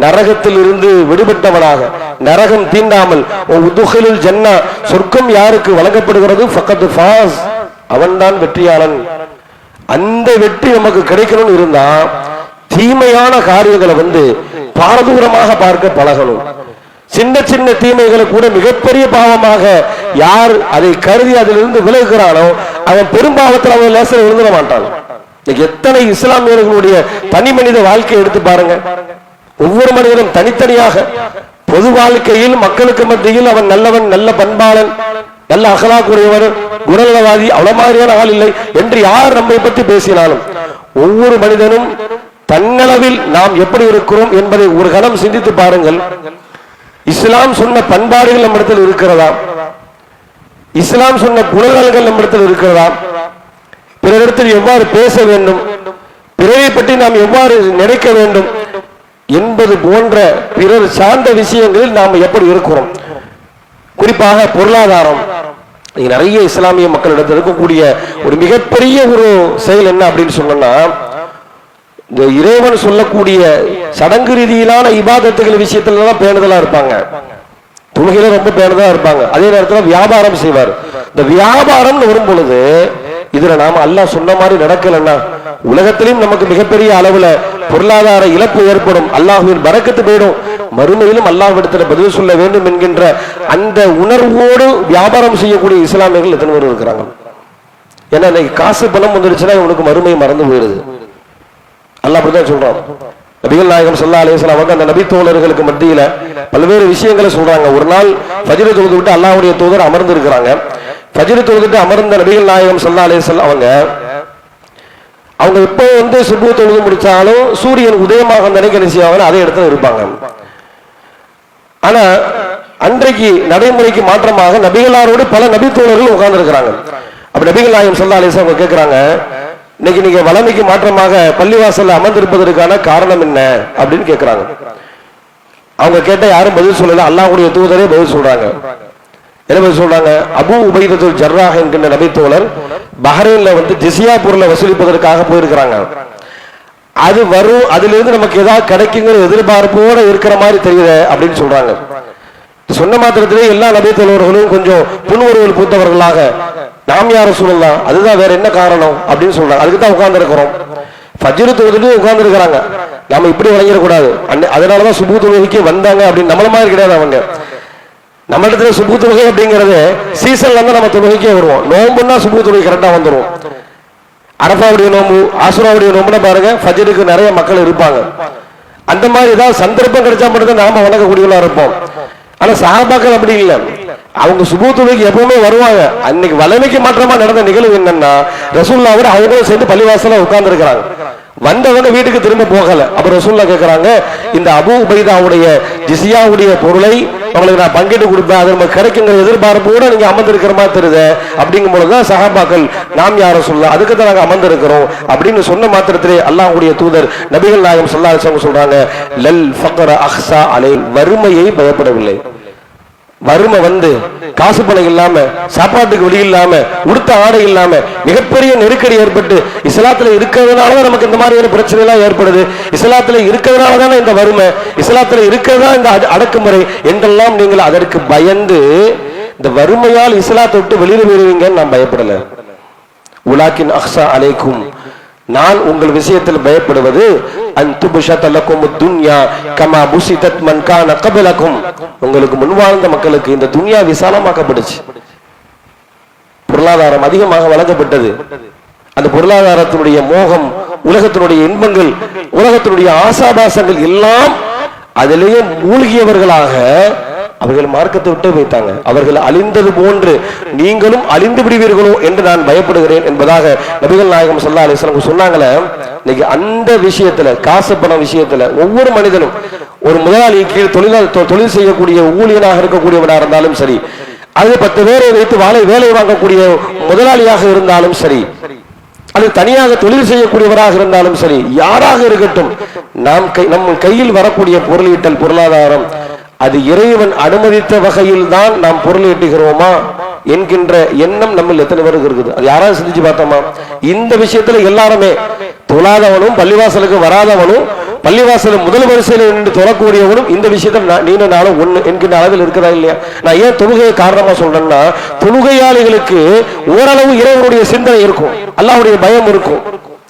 நரகத்தில் இருந்து விடுபட்டவனாக, நரகம் தீண்டாமல், உதுகிலுல் ஜன்னா, சொர்க்கம் யாருக்கு வழங்கப்படுகிறது, ஃபக்கத் ஃபாஸ், அவன்தான் வெற்றியாளன். அந்த வெற்றி நமக்கு கிடைக்கணும்னு இருந்தா தீமையான காரியங்களை பாரதூரமாக பார்க்க பழகணும். சின்ன சின்ன தீமைகளை கூட மிகப்பெரிய பாவமாக யார் அதை கருதி அதிலிருந்து விலகுகிறானோ அவன் பெரும்பாவத்தில் அவன் லேசர் விழுந்துட மாட்டான். எத்தனை இஸ்லாமியர்களுடைய தனி மனித வாழ்க்கையை எடுத்து பாருங்க. ஒவ்வொரு மனிதனும் தனித்தனியாக பொது வாழ்க்கையில் மக்களுக்கு மத்தியில் அவன் நல்லவன், நல்ல பண்பாளன், நல்ல அகலாக்குரியவர், குணநலவாதி, அவ்வளவு மாதிரியான ஆள் இல்லை என்று யார் நம்மை பற்றி பேசினாலும் ஒவ்வொரு மனிதனும் தன்னளவில் நாம் எப்படி இருக்கிறோம் என்பதை ஒரு கணம் சிந்தித்து பாருங்கள். இஸ்லாம் சொன்ன பண்பாடுகள் நம்மிடத்தில் இருக்கிறதா? இஸ்லாம் சொன்ன குணநலங்கள் நம்மிடத்தில் இருக்கிறதா? பிறரிடத்தில் எவ்வாறு பேச வேண்டும், பிறரை பற்றி நாம் எவ்வாறு நினைக்க வேண்டும் என்பது போன்ற பிறர் சார்ந்த விஷயங்களில் நாம் எப்படி இருக்கிறோம். குறிப்பாக பொருளாதாரம். நிறைய இஸ்லாமிய மக்களிடத்தில் இருக்கக்கூடிய ஒரு மிகப்பெரிய ஒரு செயல் என்ன அப்படின்னு சொன்னா, இந்த இறைவன் சொல்லக்கூடிய சடங்கு ரீதியிலான இபாதத்துகள் விஷயத்துல தான் பேணுதலா இருப்பாங்க. தொழுகையில ரொம்ப பேணுதலா இருப்பாங்க. அதே நேரத்தில் வியாபாரம் செய்வார். இந்த வியாபாரம் வரும் பொழுது இதுல நாம அல்லாஹ் சொன்ன மாதிரி நடக்கலன்னா உலகத்திலும் நமக்கு மிகப்பெரிய அளவுல பொருளாதார இழப்பு ஏற்படும், அல்லாஹ்வின் பரக்கத்து போயிடும், மறுமையிலும் அல்லாஹ்விடத்தில் பதில் சொல்ல வேண்டும் என்கின்ற அந்த உணர்வோடு வியாபாரம் செய்யக்கூடிய இஸ்லாமியர்கள் எத்தனை பேர் இருக்கிறாங்க? ஏன்னா இன்னைக்கு காசு பணம் வந்துடுச்சுன்னா இவனுக்கு மறுமை மறந்து போயிடுது. அல்லாஹ் அப்படிதான் சொல்றான். நபிகள் நாயகம் ஸல்லல்லாஹு அலைஹி வஸல்லம் அவங்க அந்த நபி தோழர்களுக்கு மத்தியில பல்வேறு விஷயங்களை சொல்றாங்க. ஒரு நாள் ஃபஜ்ர் தொழுது விட்டு அல்லாஹ்வுடைய தூதர் அமர்ந்து இருக்கிறாங்க. ஃபஜ்ர் தொழுதுட்டு அமர்ந்த நபிகள் நாயகம் ஸல்லல்லாஹு அலைஹி வஸல்லம் அவங்க எப்போ சுபு தொழுது முடிச்சாலும் சூரியன் உதயமாக நினைக்க அதே இடத்துல இருப்பாங்க. ஆனா அன்றைக்கு நடைமுறைக்கு மாற்றமாக நபிகளாரோடு பல நபி தோழர்கள் உட்கார்ந்து இருக்கிறாங்க. அப்ப நபிகள் நாயகம் ஸல்லல்லாஹு அலைஹி வஸல்லம் அவங்க கேட்கிறாங்க, இன்னைக்கு நீங்க வளமைக்கு மாற்றமாக பள்ளிவாசல்ல அமர்ந்திருப்பதற்கான காரணம் என்ன அப்படின்னு கேட்கிறாங்க. அவங்க கேட்ட யாரும் பதில் சொல்லல. அல்லாஹ்வுடைய தூதரே பதில் சொல்றாங்க. என்ன பதில் சொல்றாங்க? அபூ உபைதத்துல் ஜர்ராஹ் என்கின்ற நபி தோழர் பஹ்ரைன்ல ஜிஸியா பொருளை வசூலிப்பதற்காக போயிருக்கிறாங்க. அது வரும், அதிலிருந்து நமக்கு ஏதாவது கிடைக்குங்கிற எதிர்பார்ப்போட இருக்கிற மாதிரி தெரியுது அப்படின்னு சொல்றாங்க. சொன்ன மாத்திரத்திலே எல்லா நபி தோழர்களும் கொஞ்சம் புன்முறுவல் பூத்தவர்களாக, நாம் யார சொல்லலாம், அதுதான் வேற என்ன காரணம் அப்படின்னு சொல்றாங்க. அதுக்கு தான் உட்கார்ந்து இருக்கிறோம். ஃபஜ்ர் தொழுதுட்டு உட்கார்ந்து இருக்கிறாங்க. நாம இப்படி வழங்கிடக்கூடாது, அதனாலதான் சுபு தொழுகைக்கு வந்தாங்க அப்படின்னு நம்மள மாதிரி கிடையாது. அவங்க நம்ம இடத்துல சுபு தொழுகை அப்படிங்கிறது சீசன்ல இருந்து நம்ம தொழுகைக்கே வருவோம். நோம்புன்னா சுபு தொழுகை கரெக்டா வந்துடும். அரபாவுடைய நோம்பு, ஆசுராவுடைய நோம்புனா பாருங்க ஃபஜ்ருக்கு நிறைய மக்கள் இருப்பாங்க. அந்த மாதிரி ஏதாவது சந்தர்ப்பம் கிடைச்சா மட்டும்தான் நாம வணங்கக்கூடியவங்களா இருப்போம். ஆனா சஹாபாக்கள் அப்படி இல்லை. அவங்க சுபு தொழுகைக்கு எப்பவுமே வருவாங்க. அன்னைக்கு வளமைக்கு மாற்றமா நடந்த நிகழ்வு என்னன்னா, ரசூலுல்லாஹ்வோட அவங்களும் சேர்ந்து பள்ளிவாசல்ல உட்கார்ந்து இருக்கிறாங்க. வந்தவங்க வீட்டுக்கு திரும்ப போகல. அப்ப ரசூலுல்லாஹ் கேட்கிறாங்க, இந்த அபூ உபைதாவுடைய ஜிஸியாவுடைய பொருளை உங்களுக்கு நான் பங்கிட்டு கொடுப்பேன், அது நமக்கு கிடைக்குங்கிற எதிர்பார்ப்போட நீங்க அமர்ந்திருக்கிற மாதிரி தெரியுது. அப்படிங்கும் பொழுதுதான் சஹாபாக்கள் நாம் யார சொல்லலாம், அதுக்கு தான் நாங்க அமர்ந்திருக்கிறோம் அப்படின்னு சொன்ன மாத்திரத்திலே அல்லாஹ்வுடைய தூதர் நபிகள் நாயகம் ஸல்லல்லாஹு அலைஹி வஸல்லம் சொல்றாங்க, லல் ஃபக்ர அஹ்ஸா அலை, வறுமையை பயப்படவில்லை. வறுமை காசு பணம் இல்லாம, சாப்பாட்டுக்கு வழி இல்லாம, உடுத்த ஆடை இல்லாம மிகப்பெரிய நெருக்கடி ஏற்பட்டு இஸ்லாத்துல இருக்கிறதுனாலதான் நமக்கு இந்த மாதிரியான பிரச்சனை எல்லாம் ஏற்படுது, இஸ்லாத்துல இருக்கிறதுனாலதானே இந்த வறுமை, இஸ்லாத்துல இருக்கிறதா இந்த அடக்குமுறை என்றெல்லாம் நீங்கள் அதற்கு பயந்து இந்த வறுமையால் இஸ்லாத்தை விட்டு வெளியில வருவீங்கன்னு நான் பயப்படல. உலாக்கின் அஹ்ஸா அலைக்கும், நான் உங்கள் விஷயத்தில் பயப்படுவது உங்களுக்கு முன்வாழ்ந்த மக்களுக்கு இந்த துன்யா விசாலமாக்கப்படுச்சு, பொருளாதாரம் அதிகமாக வழங்கப்பட்டது. அந்த பொருளாதாரத்தினுடைய மோகம், உலகத்தினுடைய இன்பங்கள், உலகத்தினுடைய ஆசாபாசங்கள் எல்லாம் அதிலேயே மூழ்கியவர்களாக அவர்கள் மார்க்கத்தை விட்டு வைத்தாங்க. அவர்கள் அழிந்தது போன்று நீங்களும் அழிந்து விடுவீர்களோ என்று நான் பயப்படுகிறேன் என்பதாக நபிகள் நாயகம் ஸல்லல்லாஹு அலைஹி வஸல்லம் சொன்னாங்களே. இன்னைக்கு அந்த விஷயத்துல, காசு பணம் விஷயத்துல ஒவ்வொரு மனிதனும், ஒரு முதலாளி கீழ் தொழில் செய்யக்கூடிய ஊழியனாக இருக்கக்கூடியவனாக இருந்தாலும் சரி, அது 10 பேரை வைத்து வேலை வாங்கக்கூடிய முதலாளியாக இருந்தாலும் சரி, அது தனியாக தொழில் செய்யக்கூடியவராக இருந்தாலும் சரி, யாராக இருக்கட்டும், நம் கையில் வரக்கூடிய பொருளீட்டல் பொருளாதாரம் அது இறைவன் அனுமதித்த வகையில் தான் நாம் பொருளீட்டுகிறோமா என்கின்ற எண்ணம் நம்ம எத்தனை பேருக்கு இருக்குது? அது யாராவது சிந்திச்சு பார்த்தோமா? இந்த விஷயத்துல எல்லாருமே தொழாதவனும் பள்ளிவாசலுக்கு வராதவனும் பள்ளிவாசல முதல் வரிசையில் நின்று தொழக்கூடியவனும் இந்த விஷயத்துல நீண்ட நாளும் ஒண்ணு என்கின்ற அளவில் இருக்கிறதா இல்லையா? நான் ஏன் தொழுகையை காரணமா சொல்றேன்னா, தொழுகையாளிகளுக்கு ஓரளவு இறைவனுடைய சிந்தனை இருக்கும், அல்லாஹ்வுடைய பயம் இருக்கும்.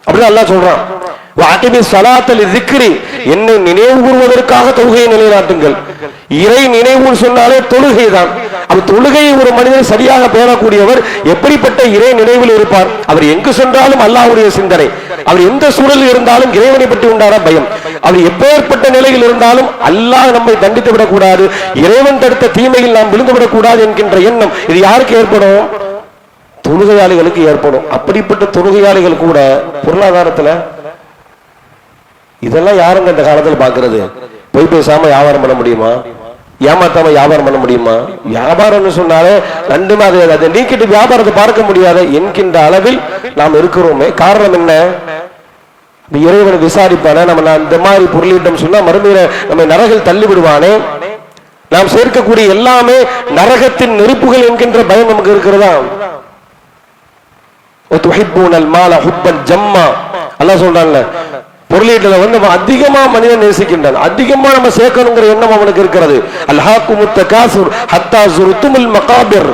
அப்படிதான் அல்லாஹ் சொல்றான், என்னை நினைவு கூறுவதற்காக தொழுகையை நிலைநாட்டுங்கள். இறை நினைவு சொன்னாலே தொழுகை தான். தொழுகையை ஒரு மனிதன் சரியாக பேணக்கூடியவர் எப்படிப்பட்ட இறை நினைவில் இருப்பார்? அவர் எங்கு சென்றாலும் அல்லாஹ்வுடைய சிந்தனை, அவர் எந்த சூழலில் இருந்தாலும் இறைவனை பற்றி உண்டான பயம், அவர் எப்பேற்பட்ட நிலையில் இருந்தாலும் அல்லாஹ் நம்மை தண்டித்து விடக்கூடாது, இறைவன் தடுத்த தீமையில் நாம் விழுந்து விடக்கூடாது என்கின்ற எண்ணம் இது யாருக்கு ஏற்படும்? தொழுகையாளிகளுக்கு ஏற்படும். அப்படிப்பட்ட தொழுகையாளிகள் கூட பொருளாதாரத்துல இதெல்லாம் யாருங்க இந்த காலத்தில் பாக்குறது? போய் பேசாம வியாபாரம் பண்ண முடியுமா? ஏமாத்தாம வியாபாரம் பண்ண முடியுமா? வியாபாரம்னு சொன்னாலே ரெண்டுமே அதை நீக்கிட்டு வியாபாரத்தை பார்க்க முடியாத என்கின்ற அளவில் நாம் இருக்கிறோமே. காரணம் என்ன? இறைவனை விசாரிப்பானே, நம்ம இந்த மாதிரி பொருளீட்டம் சொன்னா மறுமையில நம்ம நரகில் தள்ளி விடுவானே, நாம் சேர்க்கக்கூடிய எல்லாமே நரகத்தின் நெருப்புகள் என்கின்ற பயம் நமக்கு இருக்கிறதா? அல்லாஹ் சொல்றான்ல, பொருளீட்டுல அதிகமா மனிதன் நேசிக்கின்றான், அதிகமா நம்ம சேர்க்கணுங்கிற எண்ணம் அவனுக்கு இருக்கிறது. அல்ஹாக்குமுத் தகாசுர் ஹத்தா ஸுர்துமுல் மகாபிர்,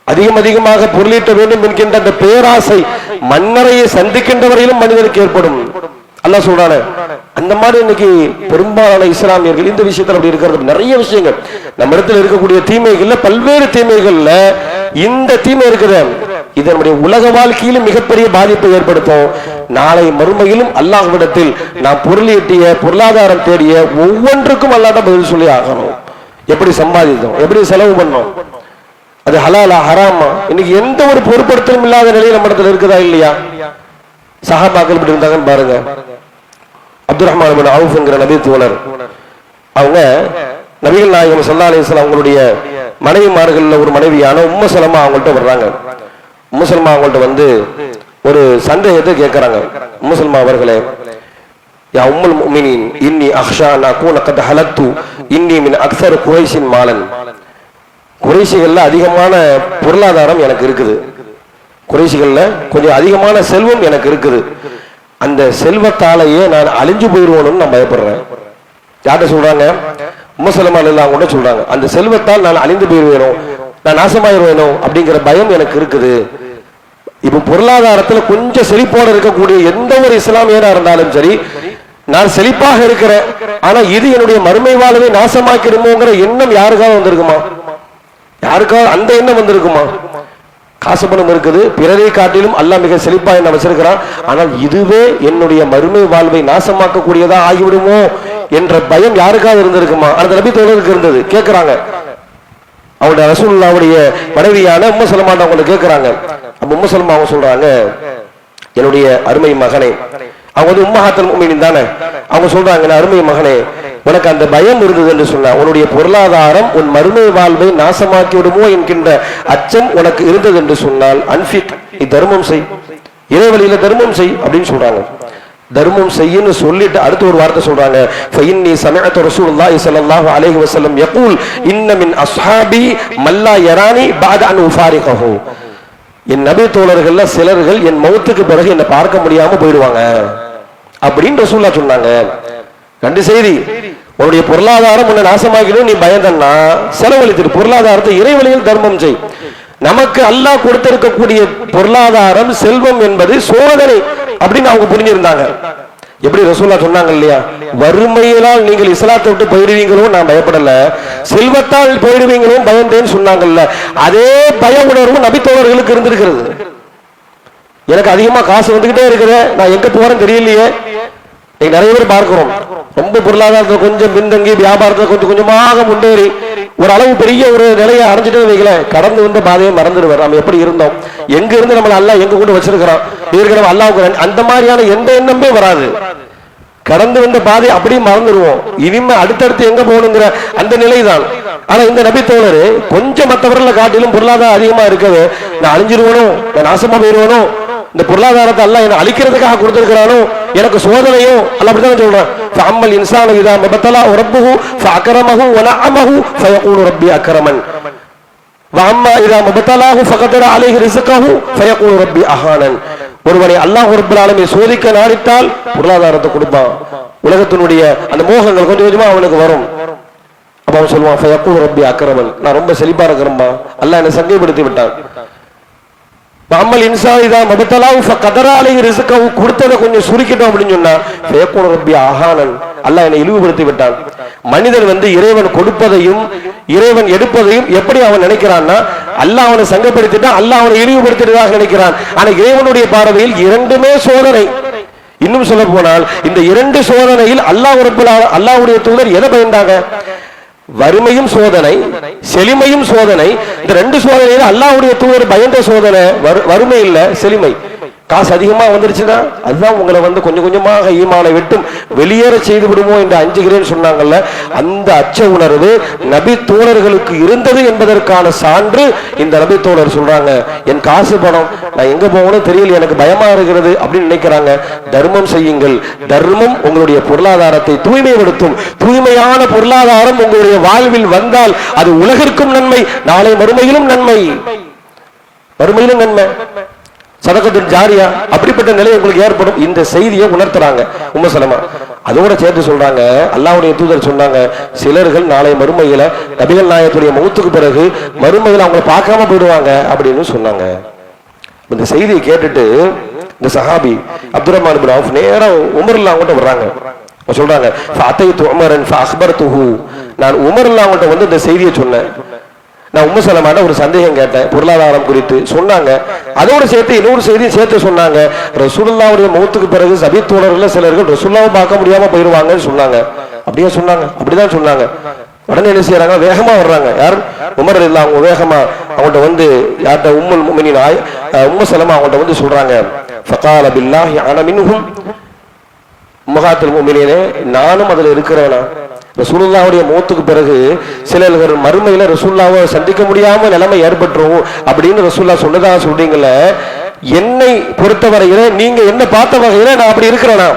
அதிகமாக பொருளீட்ட வேண்டும் என்கின்ற அந்த பேராசை மன்னரையை சந்திக்கின்ற வரையிலும் மனிதனுக்கு ஏற்படும். அல்லாஹ் சொல்றானே, அந்த மாதிரி இன்னைக்கு பெரும்பாலான இஸ்லாமியர்கள் இந்த விஷயத்துல அப்படி இருக்கிறது. நிறைய விஷயங்கள் நம்ம இடத்துல இருக்கக்கூடிய தீமைகள்ல, பல்வேறு தீமைகள்ல இந்த தீமை இருக்குது, இது நம்முடைய உலக வாழ்க்கையிலும் மிகப்பெரிய பாதிப்பை ஏற்படுத்தும். நாளை மறுமையிலும் அல்லாஹ்விடத்தில் நாம் பொருளீட்டிய பொருளாதாரம் தேடிய ஒவ்வொன்றுக்கும் அல்லாஹ்ட்ட பதில் சொல்லி ஆகணும். எப்படி சம்பாதித்தோம், எப்படி செலவு பண்ணோம், அது ஹலாலா ஹராமா, இன்னைக்கு எந்த ஒரு பொருட்படுத்தலும் இல்லாத நிலையில் நம்ம இடத்துல இருக்குதா இல்லையா? சஹாபாக்கள் இப்படி இருந்தாங்கன்னு பாருங்க. அப்துல் ரஹ்மான் பின் அவுஃப் என்கிற நபி தோழர், அவங்க நபிகள் நாயகம் ஸல்லல்லாஹு அலைஹி வஸல்லம் அவங்களுடைய மனைவிமார்கள்ல ஒரு மனைவியான உம்மு சலமா அவங்கள்ட்ட வர்றாங்க. உம்மு சலமா அவங்கள்ட்ட வந்து ஒரு சந்தேகத்தை கேட்கிறாங்க. உம்மு சலமா அவர்களே, யா உம்முல் முஃமினீன் இன்னி அக்ஷா அன் அகூன கத் ஹலத்து இன்னி மின் அக்ஸர் குரைஷின் மாலன், குறைஷிகள்ல அதிகமான பொருளாதாரம் எனக்கு இருக்குது, குறைஷிகள்ல கொஞ்சம் அதிகமான செல்வம் எனக்கு இருக்குது, அந்த செல்வத்தாலேயே நான் அழிஞ்சு போயிடுவோன்னு நான் பயப்படுறேன். யார்கிட்ட சொல்றாங்க? உம்மு சலமா ரலியல்லாஹு அன்ஹா சொல்றாங்க, அந்த செல்வத்தால் நான் அழிந்து போயிடுவேனோ, நான் நாசமாயிருவேனோ அப்படிங்கிற பயம் எனக்கு இருக்குது. இப்ப பொருளாதாரத்துல கொஞ்சம் செழிப்போட இருக்கக்கூடிய எந்த ஒரு இஸ்லாமியனா இருந்தாலும் சரி, நான் செழிப்பாக இருக்கிறேன், ஆனா இது என்னுடைய மறுமை வாழ்வை நாசமாக்கிடுமோங்கிற எண்ணம் யாருக்காவது வந்திருக்குமா? யாருக்காவது அந்த எண்ணம் வந்திருக்குமா? காசு பணம் இருக்குது, பிறரை காட்டிலும் அல்லாஹ் மிக செழிப்பா என்ன வச்சிருக்கிறான், ஆனால் இதுவே என்னுடைய மறுமை வாழ்வை நாசமாக்கக்கூடியதா ஆகிவிடுமோ என்ற பயம் யாருக்காவது இருந்திருக்குமா? அந்த நபி தோழருக்கு இருந்தது. கேட்கிறாங்க, அவருடைய ரசூலுல்லாஹ்வுடைய மனைவியான உம்மு சலமா அவங்களை கேட்கிறாங்க. அப்ப உம்மு சலமா அவங்க சொல்றாங்க, என்னுடைய அருமை மகனே, அவங்க வந்து உம்மஹாத்துல் முஃமினீன் தானே, அவங்க சொல்றாங்க, அருமை மகனே, உனக்கு அந்த பயம் இருந்தது என்று சொன்னா, உன்னுடைய பொருளாதாரம் உன் மறுமை வாழ்வை நாசமாக்கி விடுமோ என்கின்ற அச்சம் உனக்கு இருந்தது என்று சொன்னால், அன்ஃபிக், நீ தர்மம் செய், இறைவழியில தர்மம் செய் அப்படின்னு சொல்றாங்க. தர்மம் செய்யன்னு சொல்லிட்டு அடுத்து ஒரு வார்த்தை சொல்றாங்க, ஃபஇன்னி சமிஅது ரசூலுல்லாஹி ஸல்லல்லாஹு அலைஹி வஸல்லம் யகூல் இன்ன மின் அஸ்ஹாபி மல்லா யரானி பஅத அன் உஃபாரிகஹு, என் நபி தோழர்கள்ல சிலர்கள் என் மௌத்துக்கு பிறகு என்னை பார்க்க முடியாம போயிடுவாங்க அப்படின்னு ரசூலுல்லாஹ் சொன்னாங்க. ரெண்டு செய்தி, உன்னுடைய பொருளாதாரம் உன்னை நாசமாக்கிடும், நீ பயந்தன்னா செலவழித்து பொருளாதாரத்தை இறைவழியில் தர்மம் செய். நமக்கு அல்லாஹ் கொடுத்திருக்கக்கூடிய பொருளாதாரம் செல்வம் என்பது சோதனை அப்படின்னு அவங்க புரிஞ்சிருந்தாங்க. எப்படி ரசூலுல்லாஹ் சொன்னாங்க இல்லையா, வறுமையினால் நீங்கள் இஸ்லாத்தை விட்டு போயிடுவீங்களோ நான் பயப்படல, செல்வத்தால் போயிடுவீங்களோ பயந்தேன்னு சொன்னாங்கல்ல, அதே பய உணர்வு நபி தோழர்களுக்கு இருந்திருக்கிறது. எனக்கு அதிகமா காசு வந்துகிட்டே இருக்குது, நான் எங்க போறேன்னு தெரியலையே. நிறைய பேர் பார்க்கிறோம், ரொம்ப பொருளாதாரத்தை கொஞ்சம் பின்தங்கி வியாபாரத்தை கொஞ்சம் கொஞ்சமாக முன்னேறி ஒரு அளவு பெரிய ஒரு நிலையை அடைஞ்சிட்டு வைக்கல, கடந்து வந்த பாதையை மறந்துடுவார். நம்ம எப்படி இருந்தோம், எங்க இருந்து நம்மள அல்லாஹ் எங்க கொண்டு வச்சிருக்கிறோம், ஏற்கனவே அல்லாஹ்வுக்கு அந்த மாதிரியான எந்த எண்ணமே வராது. கடந்து வந்த பாதை அப்படியே மறந்துடுவோம். இனிமே அடுத்தடுத்து எங்க போகணுங்கிற அந்த நிலைதான். ஆனா இந்த நபி தோழர் கொஞ்சம் மற்றவர்களை காட்டிலும் பொருளாதாரம் அதிகமா இருக்கவே, நான் அழிஞ்சிருவனோ, நான் நாசமா போயிருவனோ, இந்த பொருளாதாரத்தை எல்லாம் என்ன அழிக்கிறதுக்காக கொடுத்திருக்கிறானோ, எனக்கு சோதனையோ அல்ல, அப்படிதான் சொல்றேன். ஃபஅம்மல் இன்சானு இதா மபதலா ரப்புஹு ஃபஅக்ரமஹு வனஅமஹு ஃபயகூலு ரப்பி அக்ரமன் வஅம்மா இதா மபதலாஹு ஃபகதர அலைஹி ரிஸ்கஹு ஃபயகூலு ரப்பி அஹானன். ஒருவனை அல்லாஹ் ரப்பல் ஆலமீன் சோதிக்க நாடித்தால் பொருளாதாரத்தை கொடுப்பான். உலகத்தினுடைய அந்த மோகங்கள் கொஞ்சம் கொஞ்சமா அவனுக்கு வரும். அப்ப அவன் சொல்லுவான், ஃபயகூலு ரப்பி அக்ரமன், நான் ரொம்ப செழிப்பா இருக்கிறேன்பா, அல்லாஹ் என்னை சங்கைப்படுத்தி விட்டான். அம்மல் இன்சா இதா மபதலாஹு ஃபகதர அலைஹி ரிஸ்கஹு, கொடுத்ததை கொஞ்சம் சுருக்கிட்டோம் அப்படின்னு சொன்னா ஃபயகூலு ரப்பி அஹானன், அல்லாஹ் என்னை இழிவுபடுத்தி விட்டான். மனிதன் இறைவன் கொடுப்பதையும் இறைவன் எடுப்பதையும் எப்படி அவன் நினைக்கிறான்னா, அல்லாஹ் அவனை சங்கப்படுத்திட்டான், அல்லாஹ் அவனை இழிவுபடுத்திட்டதாக நினைக்கிறான். ஆனா இறைவனுடைய பார்வையில் இரண்டுமே சோதனை. இன்னும் சொல்ல போனால் இந்த இரண்டு சோதனையில் அல்லாஹ்வுடைய தூதர் எதை பயந்தாங்க? வறுமையும் சோதனை, செழுமையும் சோதனை. இந்த ரெண்டு சோதனையில அல்லாஹ்வுடைய தூதர் பயந்த சோதனை வறுமை இல்ல, செழுமை. காசு அதிகமா வந்துருச்சுன்னா அதுதான் உங்களை கொஞ்சம் கொஞ்சமாக ஈமானை விட்டும் வெளியேற செய்து விடுமோ என்று அஞ்சுகிறேன்னு சொன்னாங்கல்ல. அந்த அச்ச உணர்வு நபி தோழர்களுக்கு இருந்தது என்பதற்கான சான்று இந்த நபி தோழர் சொல்றாங்க. என் காசு பணம் நான் எங்க போகணும் தெரியல, எனக்கு பயமா இருக்கிறது அப்படின்னு நினைக்கிறாங்க. தர்மம் செய்யுங்கள். தர்மம் உங்களுடைய பொருளாதாரத்தை தூய்மைப்படுத்தும். தூய்மையான பொருளாதாரம் உங்களுடைய வாழ்வில் வந்தால் அது உலகிற்கும் நன்மை, நாளை மறுமையிலும் நன்மை. மறுமையிலும் நன்மை, சதகத்துல் ஜாரியா, அப்படிப்பட்ட நிலை உங்களுக்கு ஏற்படும். இந்த செய்தியை உணர்த்துறாங்க உம்மு சலமா. அதோட சேர்த்து சொல்றாங்க, அல்லாஹ்வுடைய தூதர் சொன்னாங்க, சிலர்கள் நாளை மறுமையில நபிகள் நாயகத்துடைய மௌத்துக்கு பிறகு மறுமையில அவங்களை பார்க்காம போயிடுவாங்க அப்படின்னு சொன்னாங்க. இந்த செய்தியை கேட்டுட்டு இந்த சஹாபி அப்துர் ரஹ்மான் இப்னு அவுஃப் நேரா உமர்ல அவங்கள்ட்ட வர்றாங்க. சொல்றாங்க, ஃபஅதைது உமரன் ஃபஅக்பர்துஹு, நான் உமர்ல அவங்கள்ட்ட இந்த செய்தியை சொன்னேன். நான் உம்மு சலமாட்ட ஒரு சந்தேகம் கேட்டேன் பொருளாதாரம் குறித்து. சொன்னாங்க. அதோடு சேர்த்து இன்னொரு செய்தியும் சேர்த்து சொன்னாங்க, ரசூலுல்லாஹ்வுடைய மௌத்துக்கு பிறகு சபீ தோழர்கள் சிலர்கள் ரசூலுல்லாஹ்வை பார்க்க முடியாம போயிருவாங்கன்னு சொன்னாங்க. அப்படியே சொன்னாங்க, அப்படிதான் சொன்னாங்க. உடனே என்ன செய்யறாங்க, வேகமா வர்றாங்க. யார்? உமர் ரலியல்லாஹு அன்ஹு வேகமா அவங்கள்ட்ட யார்கிட்ட உம்முல் முஃமினீன் உம்மு சலமா அவங்கள்ட்ட சொல்றாங்க, ஃபகால பில்லாஹி அன மின்ஹும், உம்மஹாத்துல் முஃமினீனே நானும் அதுல இருக்கிறேனா? ரசூலுல்லாஹ்வுடைய மௌத்துக்கு பிறகு சிலர் மறுமையில ரசூலுல்லாஹ்வை சந்திக்க முடியாம நிலைமை ஏற்பட்டுரும் அப்படின்னு ரசூலுல்லாஹ் சொன்னதாக சொல்றீங்கல்ல, என்னை பொறுத்தவரையில நீங்க என்ன பார்த்த வகையில நான் அப்படி இருக்கிறேனா?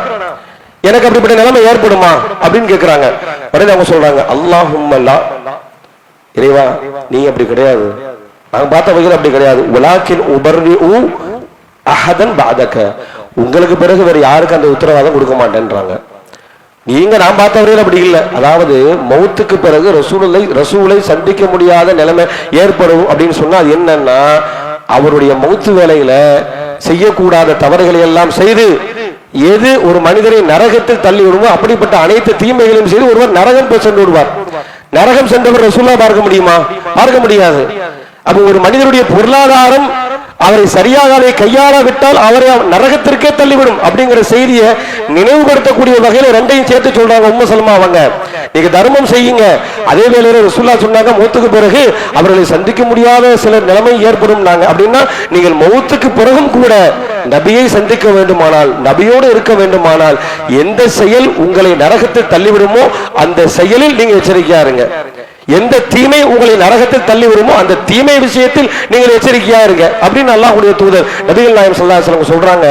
எனக்கு அப்படிப்பட்ட நிலைமை ஏற்படுமா அப்படின்னு கேட்கிறாங்க. உடனே அவங்க சொல்றாங்க, அல்லாஹும்ம லா, இறைவா நீ அப்படி கிடையாது, நாங்க பார்த்த வகையில அப்படி கிடையாது. வலாக்கின் உபர்ரிஉ அஹதன் பஅதக, உங்களுக்கு பிறகு வேற யாருக்கு அந்த உத்தரவாதம் கொடுக்க மாட்டேன்றாங்க. நீங்க நான் பார்த்த வரையில் அப்படி இல்லை. அதாவது மௌத்துக்கு பிறகு ரசூலை சந்திக்க முடியாத நிலைமை ஏற்படும் அப்படின்னு சொன்னா அது என்னன்னா, அவருடைய மௌத்து வேலையில செய்யக்கூடாத தவறுகளை எல்லாம் செய்து எது ஒரு மனிதரை நரகத்தில் தள்ளி விடுமோ அப்படிப்பட்ட அனைத்து தீமைகளையும் செய்து ஒருவர் நரகம் சென்று விடுவார். நரகம் சென்றவர் ரசூலா பார்க்க முடியுமா? பார்க்க முடியாது. அப்ப ஒரு மனிதனுடைய பொருளாதாரம் அவரை சரியாக அதை கையாள விட்டால் அவரை நரகத்திற்கே தள்ளிவிடும் அப்படிங்கிற செய்தியை நினைவுபடுத்தக்கூடிய வகையில ரெண்டையும் சேர்த்து சொல்றாங்க உம்மு சலமா. அவங்க நீங்க தர்மம் செய்யுங்க, அதே வேளையில ரசூலுல்லாஹ் சொன்னாங்க மௌத்துக்கு பிறகு அவர்களை சந்திக்க முடியாத சில நிலைமை ஏற்படும் அப்படின்னா நீங்கள் மௌத்துக்கு பிறகும் கூட நபியை சந்திக்க வேண்டுமானால், நபியோடு இருக்க வேண்டுமானால் எந்த செயல் உங்களை நரகத்தில் தள்ளிவிடுமோ அந்த செயலில் நீங்க எச்சரிக்கையா இருங்க. எந்த தீமை உங்களை நரகத்தில் தள்ளி வருமோ அந்த தீமை விஷயத்தில் நீங்கள் எச்சரிக்கையா இருங்க அப்படின்னு அல்லாஹ்வுடைய தூதர் நபிகள் நாயகம் ஸல்லல்லாஹு அலைஹி வஸல்லம் சொல்றாங்க.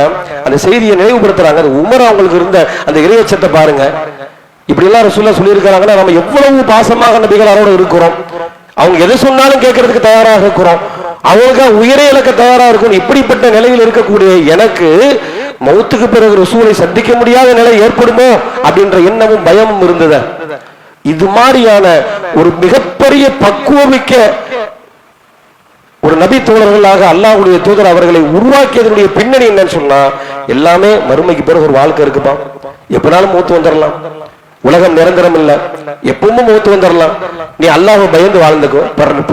அந்த செய்தியை நினைவுபடுத்துறாங்க. அது உமர் அவங்களுக்கு இருந்த அந்த இறையச்சத்தை பாருங்க. இப்படி எல்லாம் ரசூலுல்லாஹ் சொல்லியிருக்கிறாங்கன்னா நம்ம எவ்வளவு பாசமாக நபிகளாரோட இருக்கிறோம். அவங்க எதை சொன்னாலும் கேட்கறதுக்கு தயாராக இருக்கிறோம். அவங்களுக்கு உயிரை இழக்க தயாரா இருக்கும். இப்படிப்பட்ட நிலையில் இருக்கக்கூடிய எனக்கு மௌத்துக்கு பிறகு ரசூலை சந்திக்க முடியாத நிலை ஏற்படுமோ அப்படின்ற எண்ணமும் பயமும் இருந்தது. இது மாதிரியான ஒரு மிகப்பெரிய பக்குவமிக்க ஒரு நபி தோழர்களாக அல்லாஹ்வுடைய தூதர் அவர்களை உருவாக்கியதனுடைய பின்னணி என்னன்னு சொன்னா, எல்லாமே மறுமைக்கு பிறகு ஒரு வாழ்க்கை இருக்குப்பா, எப்பனாலும் மூத்து வந்துடலாம், உலகம் நிரந்தரம் இல்ல, எப்பவும் மூத்து வந்துடலாம், நீ அல்லாஹ்வை பயந்து வாழ்ந்துக்கோ.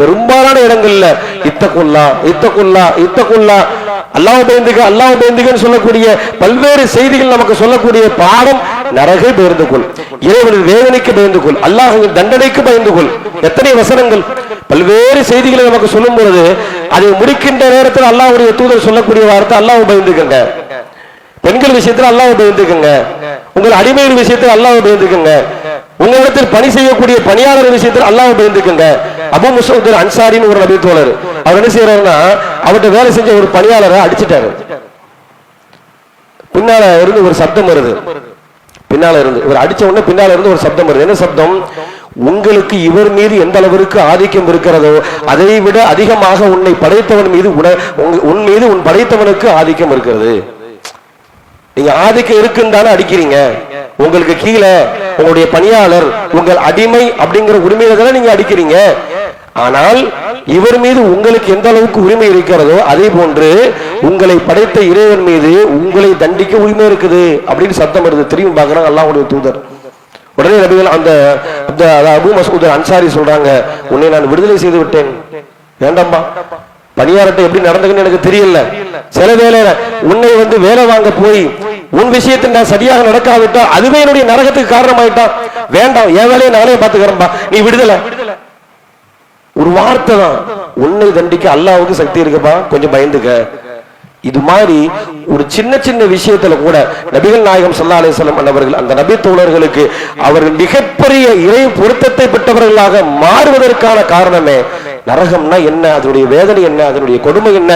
பெரும்பாலான இடங்கள்ல இத்தகுல்லா இத்தகுல்லா இத்தகுல்லா அல்லாஹ் பயந்துக்கன்னு சொல்லக்கூடிய பல்வேறு செய்திகள் நமக்கு சொல்லக்கூடிய பாடம், நரகை பயந்து கொள், இறைவனின் வேதனைக்கு பயந்து கொள், அல்லாஹ்வின் தண்டனைக்கு பயந்து கொள். எத்தனை வசனங்கள் பல்வேறு செய்திகளை நமக்கு சொல்லும் பொழுது அதை முடிக்கின்ற நேரத்தில் அல்லாஹ்வுடைய தூதர் சொல்லக்கூடிய வார்த்தை அல்லாஹ்வை பயந்துக்கங்க. பெண்கள் விஷயத்துல அல்லாஹ்வை பயந்துக்கங்க. உங்கள் அடிமையின் விஷயத்தில் அல்லாஹ்வை பயந்துக்குங்க. உங்களிடத்தில் பணி செய்யக்கூடிய பணியாளர் விஷயத்தில் அல்லாஹ்வை பயந்துக்குங்க. அபூ மஸ்ஊத் அன்சாரின்னு ஒரு நபி தோழர், அவர் என்ன செய்யறாருன்னா, அவர்கிட்ட வேலை செஞ்ச ஒரு பணியாளரை அடிச்சிட்டாரு. பின்னால இருந்து ஒரு சப்தம் வருது. பின்னால இருந்து இவர் அடிச்ச உடனே பின்னால இருந்து ஒரு சப்தம் வருது. என்ன சப்தம்? உங்களுக்கு இவர் மீது எந்த அளவிற்கு ஆதிக்கம் இருக்கிறதோ அதை விட அதிகமாக உன்னை படைத்தவன் மீது உன் மீது உன் படைத்தவனுக்கு ஆதிக்கம் இருக்கிறது. நீங்க ஆதிக்கம் இருக்குன்னு தானே அடிக்கிறீங்க. உங்களுக்கு கீழே உங்களுடைய பணியாளர், உங்கள் அடிமை அப்படிங்கிற உரிமையில தானே நீங்க அடிக்கிறீங்க. ஆனால் இவர் மீது உங்களுக்கு எந்த அளவுக்கு உரிமை இருக்கிறதோ அதே போன்று உங்களை படைத்த இறைவன் மீது உங்களை தண்டிக்க உரிமை இருக்குது அப்படின்னு சத்தம் வருது. திரும்பி பார்க்கறாங்க அல்லாஹ்வுடைய தூதர். உடனே நபிகள் அந்த அபூ மஸ்ஊத் அன்சாரி சொல்றாங்க, உன்னை நான் விடுதலை செய்து விட்டேன். வேண்டாம்பா, பணியாளர்கிட்ட எப்படி நடந்துக்குன்னு எனக்கு தெரியல. சில வேலை உன்னை வேலை வாங்க போய் உன் விஷயத்தை நான் சரியாக நடக்காவிட்டா அதுவே என்னுடைய நரகத்துக்கு காரணமாயிட்டான். வேண்டாம், என் வேலையை நானே பார்த்துக்கிறேன்பா, நீ விடுதலை. ஒரு வார்த்தை தான். உன்னை தண்டிக்க அல்லாஹ்வுக்கு சக்தி இருக்குப்பா, கொஞ்சம் பயந்துக்க. இது மாதிரி ஒரு சின்ன சின்ன விஷயத்துல கூட நபிகள் நாயகம் ஸல்லல்லாஹு அலைஹி வஸல்லம் அவர்கள் அந்த நபி தோழர்களுக்கு அவர்கள் மிகப்பெரிய இறை பொருத்தத்தை பெற்றவர்களாக மாறுவதற்கான காரணமே நரகம்னா என்ன, அதனுடைய வேதனை என்ன, அதனுடைய கொடுமை என்ன,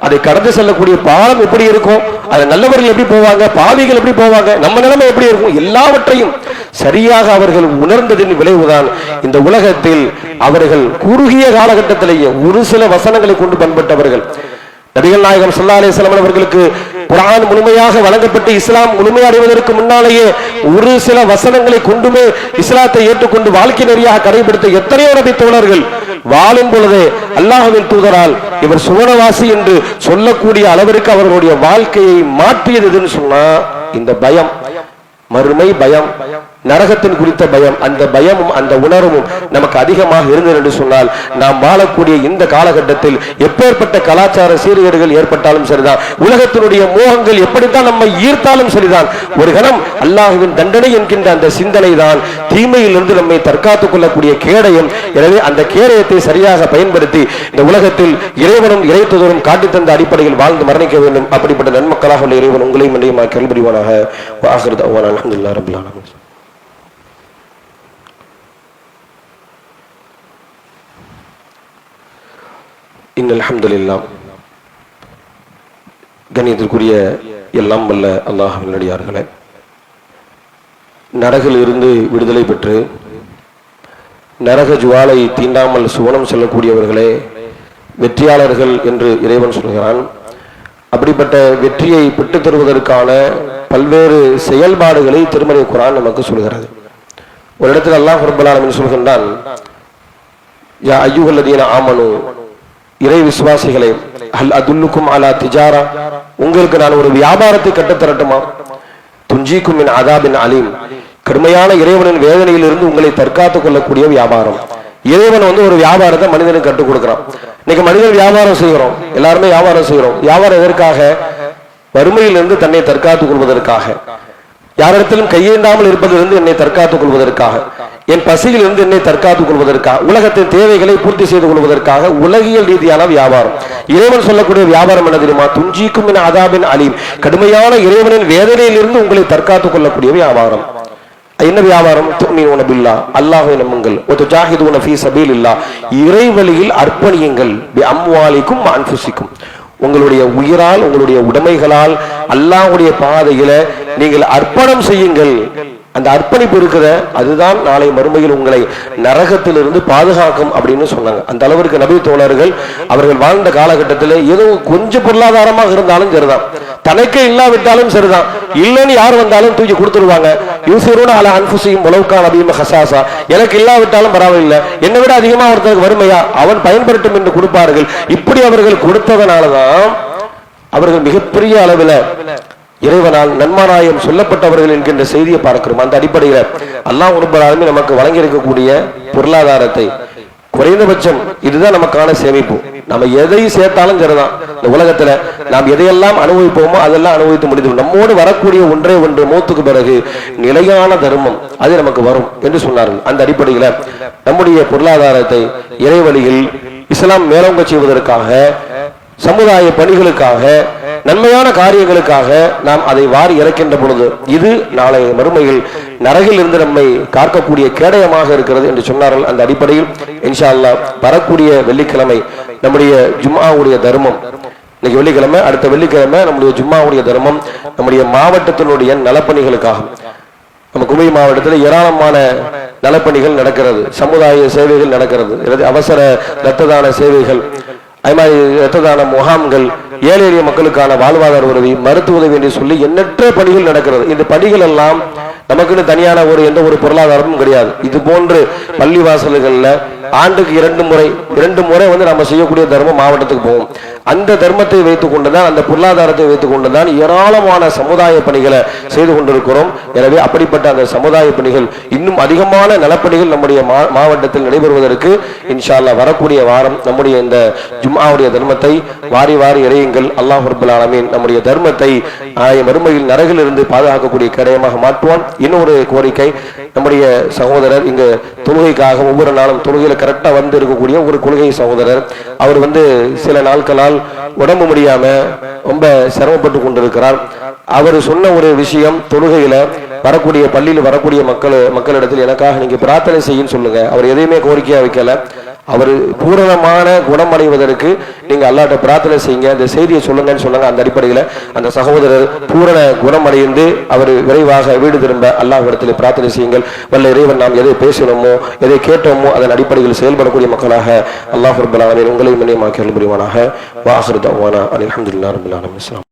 அதை கடந்து செல்லக்கூடிய பாலம் எப்படி இருக்கும், அது நல்லவர்கள் எப்படி போவாங்க, பாவிகள் எப்படி போவாங்க, நம்ம நிலைமை எப்படி இருக்கும், எல்லாவற்றையும் சரியாக அவர்கள் உணர்ந்ததின் விளைவுதான் இந்த உலகத்தில் அவர்கள் குறுகிய காலகட்டத்திலேயே ஒரு சில வசனங்களை கொண்டு பண்பட்டவர்கள். நபிகள் நாயகம் ஸல்லல்லாஹு அலைஹி வஸல்லம் அவர்களுக்கு குர்ஆன் முழுமையாக வழங்கப்பட்டு இஸ்லாம் முழுமையடைவதற்கு முன்னாலேயே ஒரு சில வசனங்களை கொண்டுமே இஸ்லாத்தை ஏற்றுக்கொண்டு வாழ்க்கை நெறியாக கடைபிடித்த எத்தனையோ நபி தோழர்கள் வாழும் பொழுதே அல்லாஹ்வின் தூதரால் இவர் சுவனவாசி என்று சொல்லக்கூடிய அளவிற்கு அவர்களுடைய வாழ்க்கையை மாற்றியது எதுன்னு சொன்னா இந்த பயம், மறுமை பயம், நரகத்தின் குறித்த பயம். அந்த பயமும் அந்த உணர்வும் நமக்கு அதிகமாக இருந்தது என்று சொன்னால் நாம் வாழக்கூடிய இந்த காலகட்டத்தில் எப்பேற்பட்ட கலாச்சார சீர்கேடுகள் ஏற்பட்டாலும் சரிதான், உலகத்தினுடைய மோகங்கள் எப்படித்தான் நம்மை ஈர்த்தாலும் சரிதான், ஒரு கணம் அல்லாஹ்வின் தண்டனை என்கின்ற அந்த சிந்தனை தான் தீமையிலிருந்து நம்மை தற்காத்துக் கொள்ளக்கூடிய கேடயம். எனவே அந்த கேடயத்தை சரியாக பயன்படுத்தி இந்த உலகத்தில் இறைவனும் இறை தூதரும் காட்டித் தந்த அடிப்படையில் வாழ்ந்து மரணிக்க வேண்டும். அப்படிப்பட்ட நன்மக்களாக உள்ள இறைவன் உங்களையும் என்னையும் கேள்விப்படுவானாக. அல்ஹம்துலில்லாஹி ரப்பில் ஆலமீன். இன்னல் ஹம்துலில்லாஹ். கண்ணியத்திற்குரிய எல்லாம் வல்ல அல்லாஹ்வின் அடியார்களே, நரகில் இருந்து விடுதலை பெற்று நரக ஜுவாலை தீண்டாமல் சுவனம் செல்லக்கூடியவர்களே வெற்றியாளர்கள் என்று இறைவன் சொல்கிறான். அப்படிப்பட்ட வெற்றியை பெற்றுத் தருவதற்கான பல்வேறு செயல்பாடுகளை திருமறை குர்ஆன் நமக்கு சொல்கிறது. ஒரு இடத்தில் அல்லாஹ் ரப்பல் ஆலமீன் சொல்கின்றான், யா அய்யுஹல்லதீன ஆமனு, இறை விசுவாசிகளே, ஹல் அதுல்லுக்கும் அலா திஜாரா, உங்களுக்கு நான் ஒரு வியாபாரத்தை கட்டத்தரட்டுமா, துன்ஜீக்கும் மின் அதாபின் அலீம், கடுமையான இறைவனின் வேதனையில் இருந்து உங்களை தற்காத்துக் கொள்ளக்கூடிய வியாபாரம். இறைவன் ஒரு வியாபாரத்தை மனிதனுக்கு கற்றுக் கொடுக்கிறான். இன்னைக்கு மனிதன் வியாபாரம் செய்கிறோம், எல்லாருமே வியாபாரம் செய்கிறோம். வியாபாரம் எதற்காக? வறுமையிலிருந்து தன்னை தற்காத்துக் கொள்வதற்காக, யாரிடத்திலும் கையேந்தாமல் இருப்பதிலிருந்து என்னை தற்காத்துக் கொள்வதற்காக, என் பசியிலிருந்து என்னை தற்காத்துக் கொள்வதற்காக, உலகத்தின் தேவைகளை பூர்த்தி செய்து கொள்வதற்காக உலகியல் ரீதியான வியாபாரம். இறைவன் சொல்லக்கூடிய வியாபாரம் என்ன தெரியுமா? துன்ஜீக்கும் மின் அதாபின் அலீம், கடுமையான இறைவனின் வேதனையிலிருந்து உங்களை தற்காத்துக் கொள்ளக்கூடிய வியாபாரம். என்ன வியாபாரம்? துமினூன பில்லாஹ், அல்லாஹ்வை நம்புங்கள், வ துஜாஹிதூன ஃபீ சபீலில்லாஹ், இறை வழியில் அர்ப்பணியுங்கள், பி அம்வாலிக்கும் வ அன்ஃபுசிக்கும், உங்களுடைய உயிரால் உங்களுடைய உடைமைகளால் அல்லாஹ்வுடைய பாதையில நீங்கள் அர்ப்பணம் செய்யுங்கள். அந்த அர்ப்பணிப்பு இருக்கிற அதுதான் நாளை மறுமையில் உங்களை நரகத்திலிருந்து பாதுகாக்கும் அப்படின்னு சொன்னாங்க. அந்த அளவிற்கு நபி தோழர்கள் அவர்கள் வாழ்ந்த காலகட்டத்தில் ஏதோ கொஞ்சம் பொருளாதாரமாக இருந்தாலும் சரிதான், தனக்கே இல்லாவிட்டாலும் சரிதான், இல்லைன்னு யார் வந்தாலும் தூக்கி கொடுத்துருவாங்க. யூசிரூன அலா அன்ஃபுஸிஹிம் வலவ் கான பீஹிம் ஹஸாஸா, எனக்கு இல்லாவிட்டாலும் பரவாயில்லை, என்னை விட அதிகமா ஒருத்தருக்கு வறுமையா அவன் பயன்பெறட்டும் என்று கொடுப்பார்கள். இப்படி அவர்கள் கொடுத்ததனாலதான் அவர்கள் மிகப்பெரிய அளவில் இறைவனால் நன்மாராயம் சொல்லப்பட்டவர்கள் என்கின்ற செய்தியை பார்க்கிறோம். அந்த அடிப்படையில் அல்லாஹ் ரப்பல் ஆலமீன் நமக்கு வழங்கி இருக்கக்கூடிய பொருளாதாரத்தை குறைந்தபட்சம் இதுதான் நமக்கான சேமிப்பு. நம்ம எதை சேர்த்தாலும் சரிதான், இந்த உலகத்துல நாம் எதையெல்லாம் அனுபவிப்போமோ அதெல்லாம் அனுபவித்து முடிந்து நம்மோடு வரக்கூடிய ஒன்றே ஒன்று மௌத்துக்கு பிறகு நிலையான தர்மம் அது நமக்கு வரும் என்று சொன்னார்கள். அந்த அடிப்படையில் நம்முடைய பொருளாதாரத்தை இறைவழியில் இஸ்லாம் மேலோங்க செய்வதற்காக, சமுதாய பணிகளுக்காக, நன்மையான காரியங்களுக்காக நாம் அதை வாரி இறக்கின்ற பொழுது இது நாளை மறுமையில் நரகில் இருந்து நம்மை காக்கக்கூடிய கேடயமாக இருக்கிறது என்று சொன்னார்கள். அந்த அடிப்படையில் இன்ஷா அல்லாஹ் வரக்கூடிய வெள்ளிக்கிழமை நம்முடைய ஜும்ஆவுடைய தர்மம், இன்னைக்கு வெள்ளிக்கிழமை, அடுத்த வெள்ளிக்கிழமை நம்முடைய ஜும்ஆவுடைய தர்மம் நம்முடைய மாவட்டத்தினுடைய நலப்பணிகளுக்காக. நம்ம குமரி மாவட்டத்தில் ஏராளமான நலப்பணிகள் நடக்கிறது, சமுதாய சேவைகள் நடக்கிறது, அவசர இரத்த தான சேவைகள், அது மாதிரி இரத்த தான முகாம்கள், ஏழை எளிய மக்களுக்கான வாழ்வாதார உதவி, மருத்துவ உதவி என்று சொல்லி எண்ணற்ற பணிகள் நடக்கிறது. இந்த பணிகள் எல்லாம் நமக்குன்னு தனியான எந்த ஒரு பொருளாதாரமும் கிடையாது. இது போன்று பள்ளி வாசல்கள்ல ஆண்டுக்கு இரண்டு முறை நம்ம செய்யக்கூடிய தர்மம் மாவட்டத்துக்கு போகும். அந்த தர்மத்தை வைத்துக் கொண்டுதான், அந்த பொருளாதாரத்தை வைத்துக் கொண்டுதான் ஏராளமான சமுதாய பணிகளை செய்து கொண்டிருக்கிறோம். எனவே அப்படிப்பட்ட அந்த சமுதாய பணிகள், இன்னும் அதிகமான நலப்பணிகள் நம்முடைய மாவட்டத்தில் நடைபெறுவதற்கு இன்ஷா அல்லாஹ் வரக்கூடிய வாரம் நம்முடைய இந்த ஜும்ஆவுடைய தர்மத்தை வாரி வாரி இறையுங்கள். அல்லாஹ் ரப்பல் ஆலமீன் நம்முடைய தர்மத்தை மறுமையில் நரகில் இருந்து பாதுகாக்கக்கூடிய கடையமாக மாற்றுவான். இன்னொரு கோரிக்கை, நம்முடைய சகோதரர் இங்கு தொழுகைக்காக ஒவ்வொரு நாளும் தொழுகையில கரெக்டா வந்து இருக்கக்கூடிய ஒரு கொள்கை சகோதரர், அவர் சில நாட்களால் உடம்பு முடியாம ரொம்ப சிரமப்பட்டு கொண்டிருக்கிறார். அவர் சொன்ன ஒரு விஷயம், தொழுகையில வரக்கூடிய பள்ளியில் வரக்கூடிய மக்களிடத்தில் எனக்காக நீங்க பிரார்த்தனை செய்யும் சொல்லுங்க. அவர் எதையுமே கோரிக்கையா வைக்கல. அவர் பூரணமான குணமடைவதற்கு நீங்க அல்லாஹ்ட்ட பிரார்த்தனை செய்யுங்க, இந்த செய்தியை சொல்லுங்கன்னு சொன்னாங்க. அந்த அடிப்படையில் அந்த சகோதரர் பூரண குணமடைந்து அவர் விரைவாக வீடு திரும்ப அல்லாஹ்விடத்தில் பிரார்த்தனை செய்யுங்கள். வல்ல இறைவன் நாம் எதை பேசினோமோ எதை கேட்டோமோ அதன் அடிப்படையில் செயல்படக்கூடிய மக்களாக அல்லாஹ் ரப்பல் ஆலமீன் உங்களையும் என்னையும் ஆக்கி அருள் புரிவானாக. வ ஆகிரு தஅவானா அல்ஹம்துலில்லாஹி ரப்பில் ஆலமீன்.